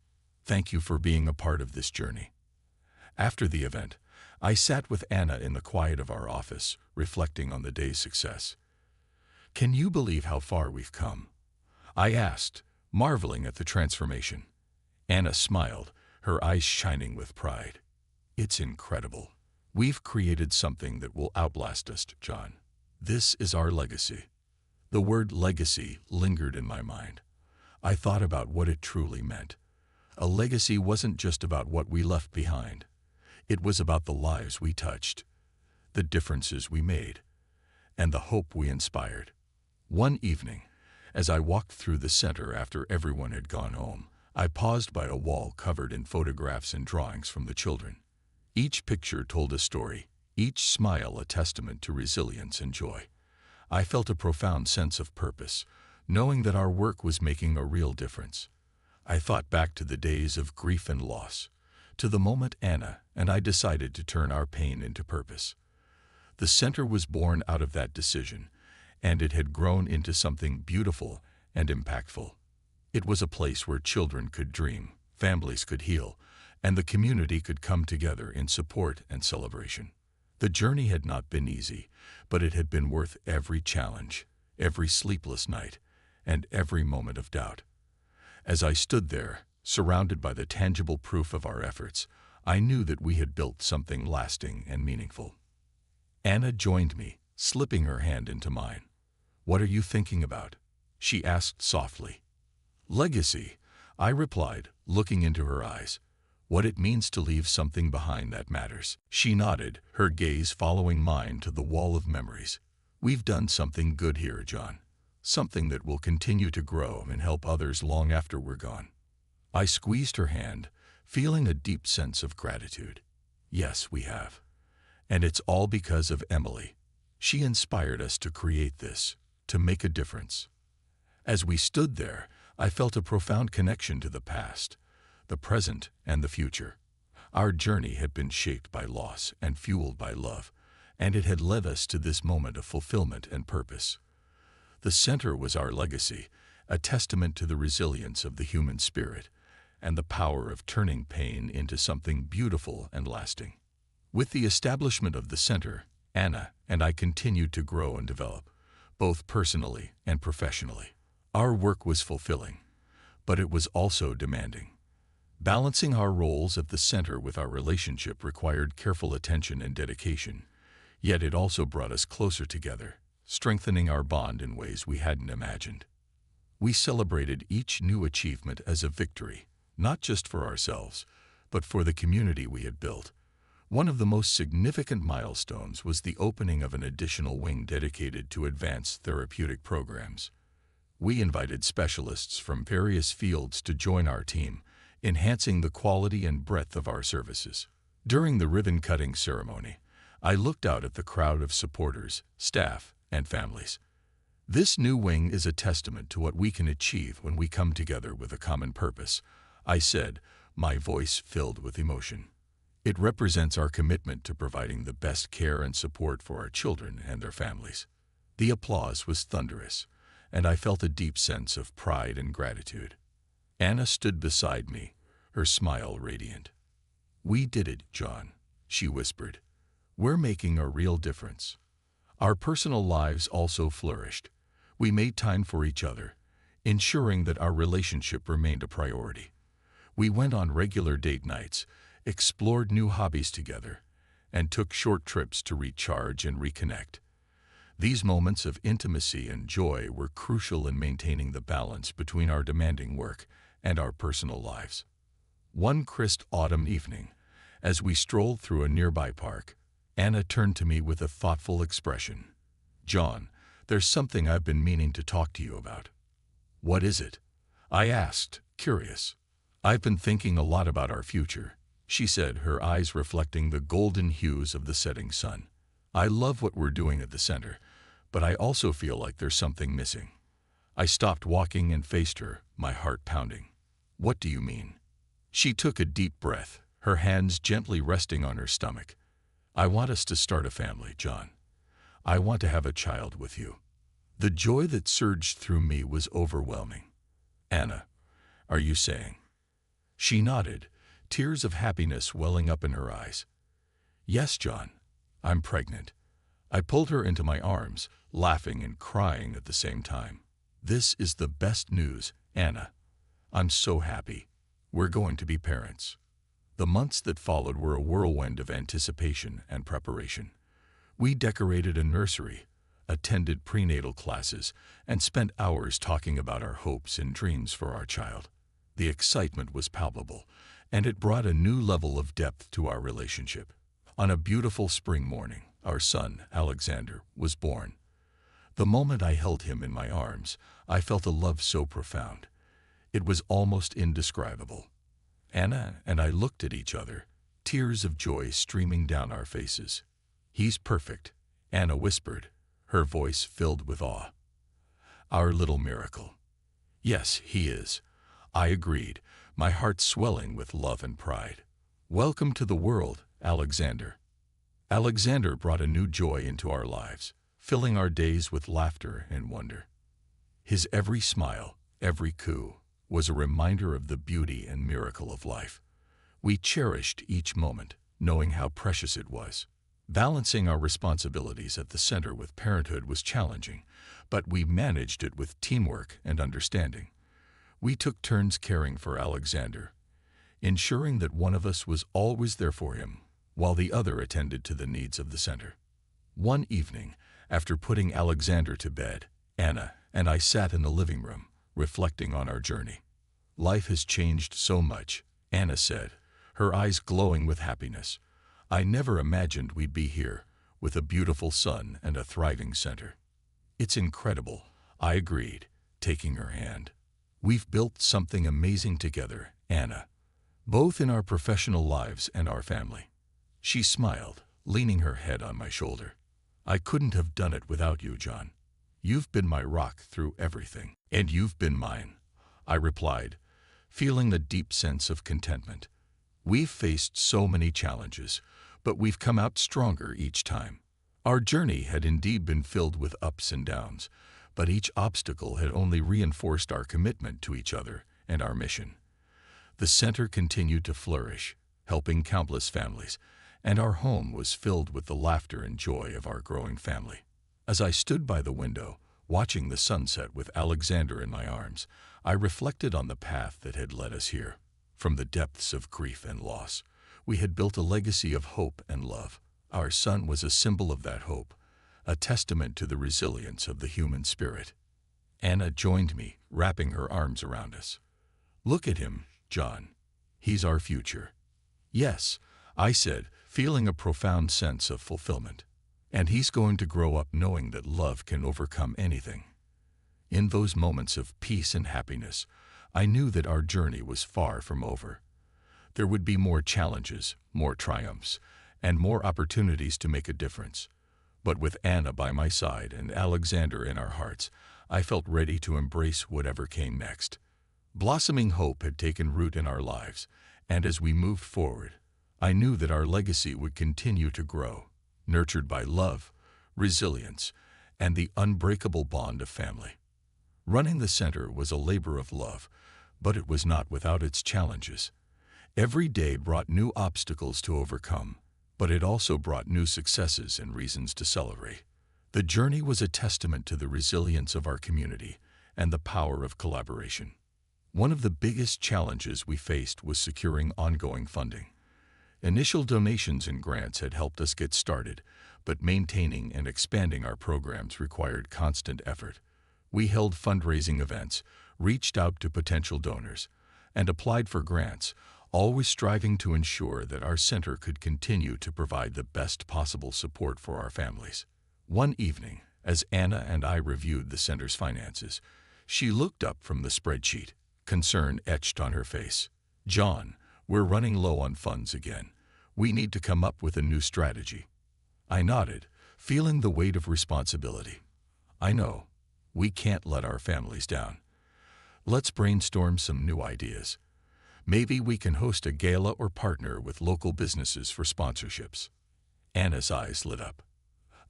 Thank you for being a part of this journey." After the event, I sat with Anna in the quiet of our office, reflecting on the day's success. "Can you believe how far we've come?" I asked, marveling at the transformation. Anna smiled, her eyes shining with pride. "It's incredible. We've created something that will outlast us, John. This is our legacy." The word legacy lingered in my mind. I thought about what it truly meant. A legacy wasn't just about what we left behind. It was about the lives we touched, the differences we made, and the hope we inspired. One evening, as I walked through the center after everyone had gone home, I paused by a wall covered in photographs and drawings from the children. Each picture told a story, each smile a testament to resilience and joy. I felt a profound sense of purpose, knowing that our work was making a real difference. I thought back to the days of grief and loss, to the moment Anna and I decided to turn our pain into purpose. The center was born out of that decision, and it had grown into something beautiful and impactful. It was a place where children could dream, families could heal, and the community could come together in support and celebration. The journey had not been easy, but it had been worth every challenge, every sleepless night, and every moment of doubt. As I stood there, surrounded by the tangible proof of our efforts, I knew that we had built something lasting and meaningful. Anna joined me, slipping her hand into mine. "What are you thinking about?" she asked softly. "Legacy," I replied, looking into her eyes. "What it means to leave something behind that matters." She nodded, her gaze following mine to the wall of memories. "We've done something good here, John. something that will continue to grow and help others long after we're gone. I squeezed her hand, feeling a deep sense of gratitude. Yes, we have. And it's all because of Emily. She inspired us to create this, to make a difference. As we stood there, I felt a profound connection to the past, the present, and the future. Our journey had been shaped by loss and fueled by love, and it had led us to this moment of fulfillment and purpose. The center was our legacy, a testament to the resilience of the human spirit and the power of turning pain into something beautiful and lasting. With the establishment of the center, Anna and I continued to grow and develop, both personally and professionally. Our work was fulfilling, but it was also demanding. Balancing our roles at the center with our relationship required careful attention and dedication, yet it also brought us closer together, strengthening our bond in ways we hadn't imagined. We celebrated each new achievement as a victory, not just for ourselves, but for the community we had built. One of the most significant milestones was the opening of an additional wing dedicated to advanced therapeutic programs. We invited specialists from various fields to join our team, enhancing the quality and breadth of our services. During the ribbon-cutting ceremony, I looked out at the crowd of supporters, staff, and families. This new wing is a testament to what we can achieve when we come together with a common purpose, I said, my voice filled with emotion. It represents our commitment to providing the best care and support for our children and their families. The applause was thunderous, and I felt a deep sense of pride and gratitude. Anna stood beside me, her smile radiant. "We did it, John," she whispered. "We're making a real difference." Our personal lives also flourished. We made time for each other, ensuring that our relationship remained a priority. We went on regular date nights, explored new hobbies together, and took short trips to recharge and reconnect. These moments of intimacy and joy were crucial in maintaining the balance between our demanding work and our personal lives. One crisp autumn evening, as we strolled through a nearby park, Anna turned to me with a thoughtful expression. "John, there's something I've been meaning to talk to you about." "What is it?" I asked, curious. "I've been thinking a lot about our future," she said, her eyes reflecting the golden hues of the setting sun. "I love what we're doing at the center, but I also feel like there's something missing." I stopped walking and faced her, my heart pounding. "What do you mean?" She took a deep breath, her hands gently resting on her stomach. "I want us to start a family, John. I want to have a child with you." The joy that surged through me was overwhelming. "Anna, are you saying?" She nodded, tears of happiness welling up in her eyes. "Yes, John, I'm pregnant." I pulled her into my arms, laughing and crying at the same time. "This is the best news, Anna. I'm so happy. We're going to be parents." The months that followed were a whirlwind of anticipation and preparation. We decorated a nursery, attended prenatal classes, and spent hours talking about our hopes and dreams for our child. The excitement was palpable, and it brought a new level of depth to our relationship. On a beautiful spring morning, our son, Alexander, was born. The moment I held him in my arms, I felt a love so profound. It was almost indescribable. Anna and I looked at each other, tears of joy streaming down our faces. "He's perfect," Anna whispered, her voice filled with awe. "Our little miracle." "Yes, he is," I agreed, my heart swelling with love and pride. "Welcome to the world, Alexander." Alexander brought a new joy into our lives, filling our days with laughter and wonder. His every smile, every coo, was a reminder of the beauty and miracle of life. We cherished each moment, knowing how precious it was. Balancing our responsibilities at the center with parenthood was challenging, but we managed it with teamwork and understanding. We took turns caring for Alexander, ensuring that one of us was always there for him, while the other attended to the needs of the center. One evening, after putting Alexander to bed, Anna and I sat in the living room, reflecting on our journey. "Life has changed so much," Anna said, her eyes glowing with happiness. "I never imagined we'd be here, with a beautiful son and a thriving center." "It's incredible," I agreed, taking her hand. We've built something amazing together, Anna, both in our professional lives and our family. She smiled, leaning her head on my shoulder. I couldn't have done it without you, John. You've been my rock through everything, and you've been mine, I replied, feeling a deep sense of contentment. We've faced so many challenges, but we've come out stronger each time. Our journey had indeed been filled with ups and downs, but each obstacle had only reinforced our commitment to each other and our mission. The center continued to flourish, helping countless families, and our home was filled with the laughter and joy of our growing family. As I stood by the window, watching the sunset with Alexander in my arms, I reflected on the path that had led us here. From the depths of grief and loss, we had built a legacy of hope and love. Our son was a symbol of that hope, a testament to the resilience of the human spirit. Anna joined me, wrapping her arms around us. Look at him, John. He's our future. Yes, I said, feeling a profound sense of fulfillment. And he's going to grow up knowing that love can overcome anything. In those moments of peace and happiness, I knew that our journey was far from over. There would be more challenges, more triumphs, and more opportunities to make a difference. But with Anna by my side and Alexander in our hearts, I felt ready to embrace whatever came next. Blossoming hope had taken root in our lives, and as we moved forward, I knew that our legacy would continue to grow, nurtured by love, resilience, and the unbreakable bond of family. Running the center was a labor of love, but it was not without its challenges. Every day brought new obstacles to overcome, but it also brought new successes and reasons to celebrate. The journey was a testament to the resilience of our community and the power of collaboration. One of the biggest challenges we faced was securing ongoing funding. Initial donations and grants had helped us get started, but maintaining and expanding our programs required constant effort. We held fundraising events, reached out to potential donors, and applied for grants, always striving to ensure that our center could continue to provide the best possible support for our families. One evening, as Anna and I reviewed the center's finances, she looked up from the spreadsheet, concern etched on her face. John, we're running low on funds again. We need to come up with a new strategy. I nodded, feeling the weight of responsibility. I know. We can't let our families down. Let's brainstorm some new ideas. Maybe we can host a gala or partner with local businesses for sponsorships. Anna's eyes lit up.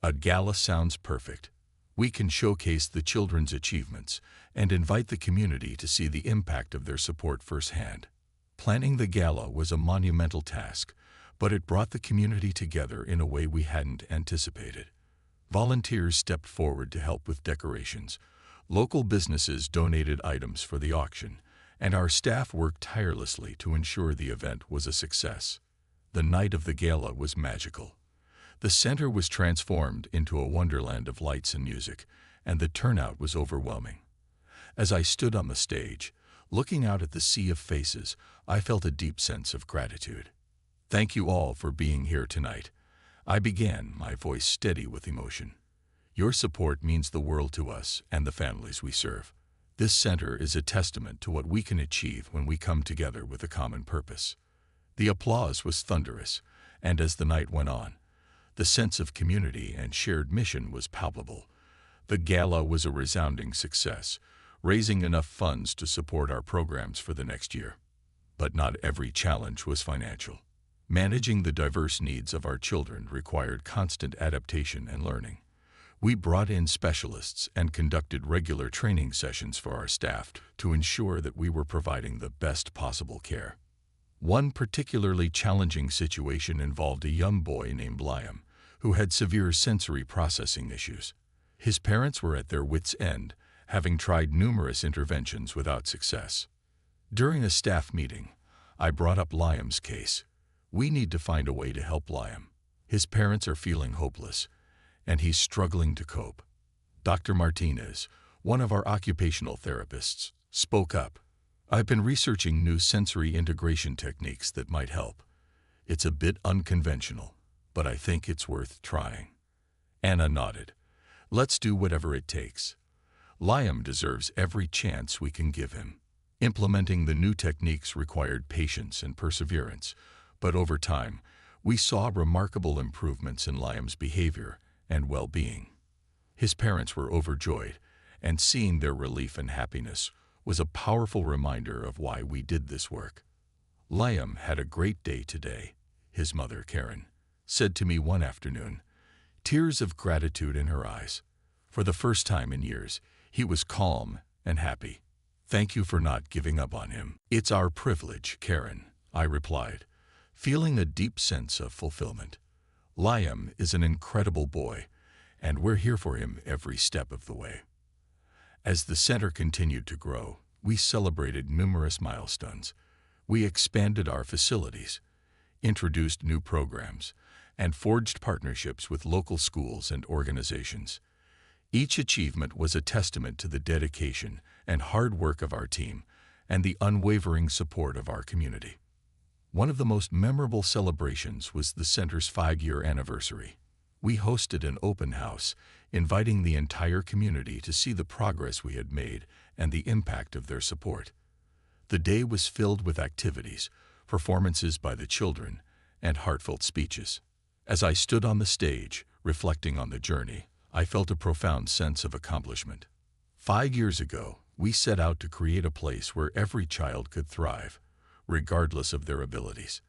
A gala sounds perfect. We can showcase the children's achievements and invite the community to see the impact of their support firsthand. Planning the gala was a monumental task, but it brought the community together in a way we hadn't anticipated. Volunteers stepped forward to help with decorations. Local businesses donated items for the auction, and our staff worked tirelessly to ensure the event was a success. The night of the gala was magical. The center was transformed into a wonderland of lights and music, and the turnout was overwhelming. As I stood on the stage, looking out at the sea of faces, I felt a deep sense of gratitude. Thank you all for being here tonight. I began, my voice steady with emotion. Your support means the world to us and the families we serve. This center is a testament to what we can achieve when we come together with a common purpose. The applause was thunderous, and as the night went on, the sense of community and shared mission was palpable. The gala was a resounding success, raising enough funds to support our programs for the next year. But not every challenge was financial. Managing the diverse needs of our children required constant adaptation and learning. We brought in specialists and conducted regular training sessions for our staff to ensure that we were providing the best possible care. One particularly challenging situation involved a young boy named Liam, who had severe sensory processing issues. His parents were at their wits' end, having tried numerous interventions without success. During a staff meeting, I brought up Liam's case. We need to find a way to help Liam. His parents are feeling hopeless, and he's struggling to cope. Dr. Martinez, one of our occupational therapists, spoke up. I've been researching new sensory integration techniques that might help. It's a bit unconventional, but I think it's worth trying. Anna nodded. Let's do whatever it takes. Liam deserves every chance we can give him. Implementing the new techniques required patience and perseverance, but over time, we saw remarkable improvements in Liam's behavior and well-being. His parents were overjoyed, and seeing their relief and happiness was a powerful reminder of why we did this work. Liam had a great day today, his mother, Karen, said to me one afternoon, tears of gratitude in her eyes. For the first time in years, he was calm and happy. Thank you for not giving up on him. It's our privilege, Karen, I replied, feeling a deep sense of fulfillment. Liam is an incredible boy, and we're here for him every step of the way. As the center continued to grow, we celebrated numerous milestones. We expanded our facilities, introduced new programs, and forged partnerships with local schools and organizations. Each achievement was a testament to the dedication and hard work of our team and the unwavering support of our community. One of the most memorable celebrations was the center's 5-year anniversary. We hosted an open house, inviting the entire community to see the progress we had made and the impact of their support. The day was filled with activities, performances by the children, and heartfelt speeches. As I stood on the stage, reflecting on the journey, I felt a profound sense of accomplishment. 5 years ago, we set out to create a place where every child could thrive, regardless of their abilities.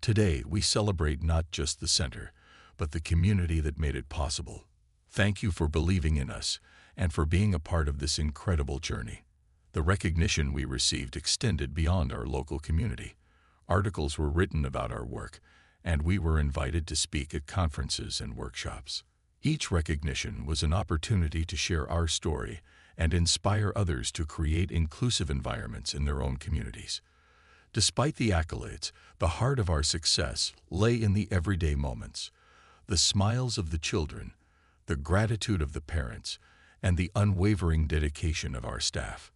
Today, we celebrate not just the center, but the community that made it possible. Thank you for believing in us and for being a part of this incredible journey. The recognition we received extended beyond our local community. Articles were written about our work, and we were invited to speak at conferences and workshops. Each recognition was an opportunity to share our story and inspire others to create inclusive environments in their own communities. Despite the accolades, the heart of our success lay in the everyday moments, the smiles of the children, the gratitude of the parents, and the unwavering dedication of our staff.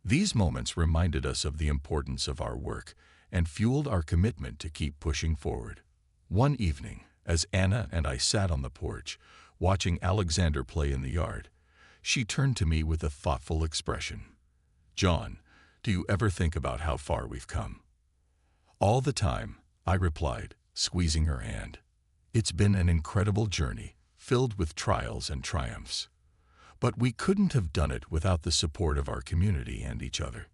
These moments reminded us of the importance of our work and fueled our commitment to keep pushing forward. One evening, as Anna and I sat on the porch, watching Alexander play in the yard, she turned to me with a thoughtful expression. "John, do you ever think about how far we've come?" "All the time," I replied, squeezing her hand. "It's been an incredible journey, filled with trials and triumphs. But we couldn't have done it without the support of our community and each other."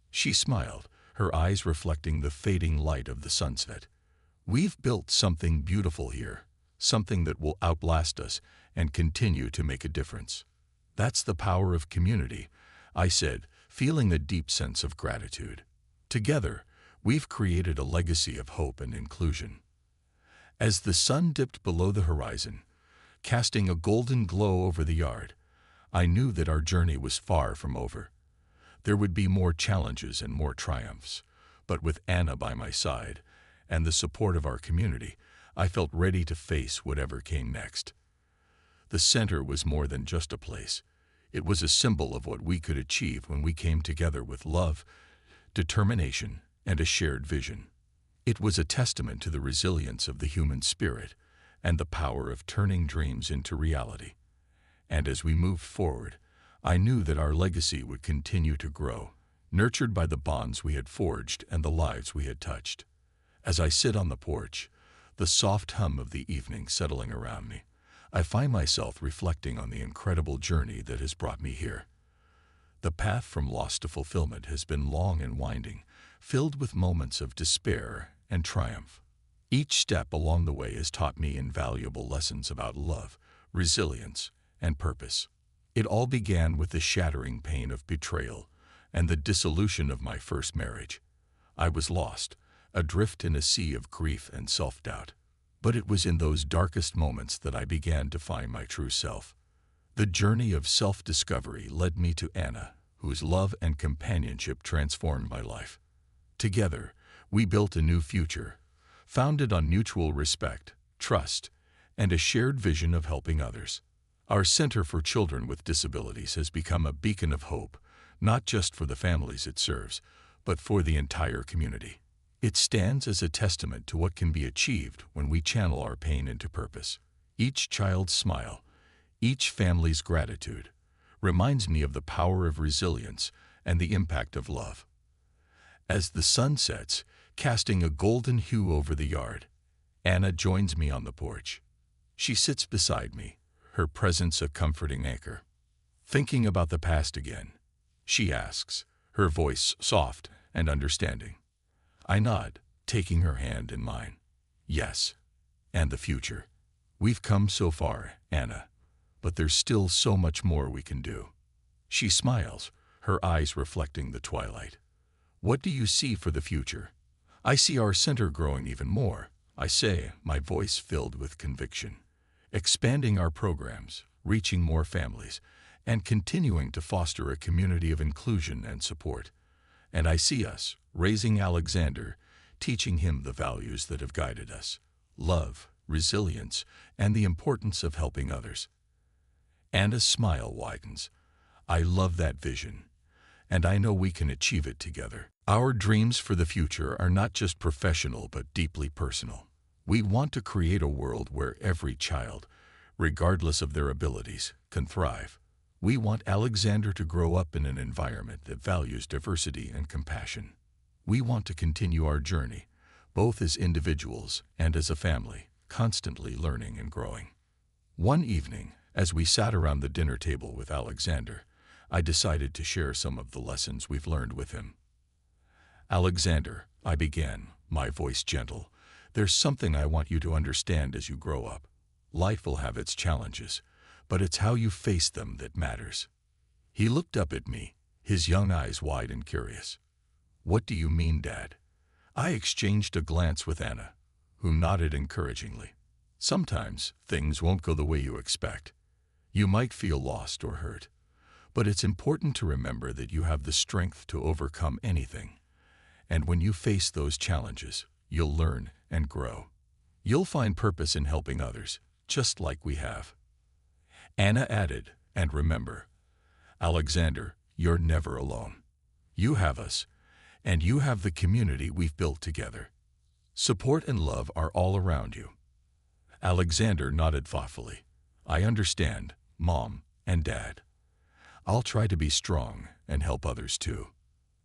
She smiled, her eyes reflecting the fading light of the sunset. "We've built something beautiful here, something that will outlast us and continue to make a difference." "That's the power of community," I said, feeling a deep sense of gratitude. Together, we've created a legacy of hope and inclusion. As the sun dipped below the horizon, casting a golden glow over the yard, I knew that our journey was far from over. There would be more challenges and more triumphs, but with Anna by my side and the support of our community, I felt ready to face whatever came next. The center was more than just a place. It was a symbol of what we could achieve when we came together with love, determination, and a shared vision. It was a testament to the resilience of the human spirit and the power of turning dreams into reality. And as we moved forward, I knew that our legacy would continue to grow, nurtured by the bonds we had forged and the lives we had touched. As I sit on the porch, the soft hum of the evening settling around me, I find myself reflecting on the incredible journey that has brought me here. The path from loss to fulfillment has been long and winding, filled with moments of despair and triumph. Each step along the way has taught me invaluable lessons about love, resilience, and purpose. It all began with the shattering pain of betrayal and the dissolution of my first marriage. I was lost, adrift in a sea of grief and self-doubt. But it was in those darkest moments that I began to find my true self. The journey of self-discovery led me to Anna, whose love and companionship transformed my life. Together, we built a new future, founded on mutual respect, trust, and a shared vision of helping others. Our Center for Children with Disabilities has become a beacon of hope, not just for the families it serves, but for the entire community. It stands as a testament to what can be achieved when we channel our pain into purpose. Each child's smile, each family's gratitude, reminds me of the power of resilience and the impact of love. As the sun sets, casting a golden hue over the yard, Anna joins me on the porch. She sits beside me, her presence a comforting anchor. Thinking about the past again, she asks, her voice soft and understanding. I nod, taking her hand in mine. Yes, and the future. We've come so far, Anna, but there's still so much more we can do. She smiles, her eyes reflecting the twilight. What do you see for the future? I see our center growing even more, I say, my voice filled with conviction. Expanding our programs, reaching more families, and continuing to foster a community of inclusion and support. And I see us raising Alexander, teaching him the values that have guided us: love, resilience, and the importance of helping others. Anna's smile widens. I love that vision, and I know we can achieve it together. Our dreams for the future are not just professional but deeply personal. We want to create a world where every child, regardless of their abilities, can thrive. We want Alexander to grow up in an environment that values diversity and compassion. We want to continue our journey, both as individuals and as a family, constantly learning and growing. One evening, as we sat around the dinner table with Alexander, I decided to share some of the lessons we've learned with him. Alexander, I began, my voice gentle, there's something I want you to understand as you grow up. Life will have its challenges, but it's how you face them that matters. He looked up at me, his young eyes wide and curious. What do you mean, Dad? I exchanged a glance with Anna, who nodded encouragingly. Sometimes things won't go the way you expect. You might feel lost or hurt, but it's important to remember that you have the strength to overcome anything. And when you face those challenges, you'll learn and grow. You'll find purpose in helping others, just like we have. Anna added, and remember, Alexander, you're never alone. You have us, and you have the community we've built together. Support and love are all around you. Alexander nodded thoughtfully. I understand, Mom and Dad. I'll try to be strong and help others too.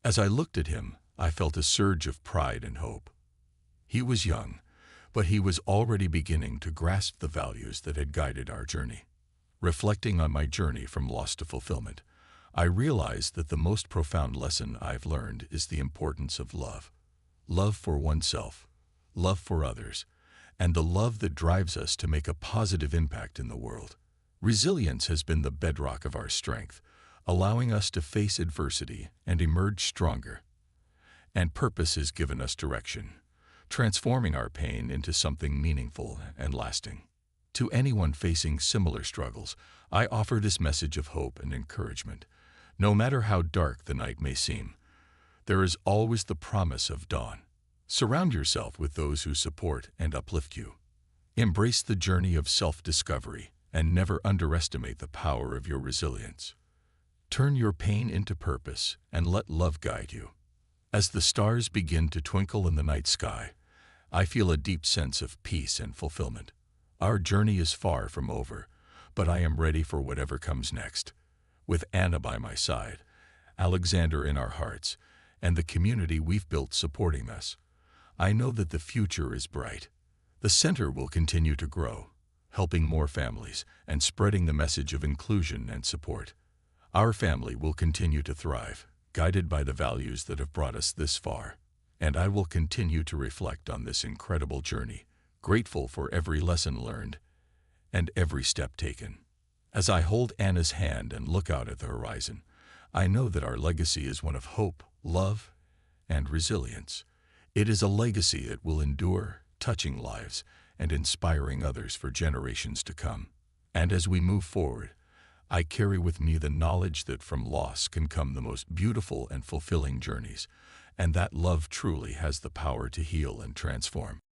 As I looked at him, I felt a surge of pride and hope. He was young, but he was already beginning to grasp the values that had guided our journey. Reflecting on my journey from loss to fulfillment, I realized that the most profound lesson I've learned is the importance of love. Love for oneself, love for others, and the love that drives us to make a positive impact in the world. Resilience has been the bedrock of our strength, allowing us to face adversity and emerge stronger. And purpose has given us direction, transforming our pain into something meaningful and lasting. To anyone facing similar struggles, I offer this message of hope and encouragement. No matter how dark the night may seem, there is always the promise of dawn. Surround yourself with those who support and uplift you. Embrace the journey of self-discovery and never underestimate the power of your resilience. Turn your pain into purpose and let love guide you. As the stars begin to twinkle in the night sky, I feel a deep sense of peace and fulfillment. Our journey is far from over, but I am ready for whatever comes next. With Anna by my side, Alexander in our hearts, and the community we've built supporting us, I know that the future is bright. The center will continue to grow, helping more families and spreading the message of inclusion and support. Our family will continue to thrive, guided by the values that have brought us this far. And I will continue to reflect on this incredible journey, grateful for every lesson learned and every step taken. As I hold Anna's hand and look out at the horizon, I know that our legacy is one of hope, love, and resilience. It is a legacy that will endure, touching lives and inspiring others for generations to come. And as we move forward, I carry with me the knowledge that from loss can come the most beautiful and fulfilling journeys, and that love truly has the power to heal and transform.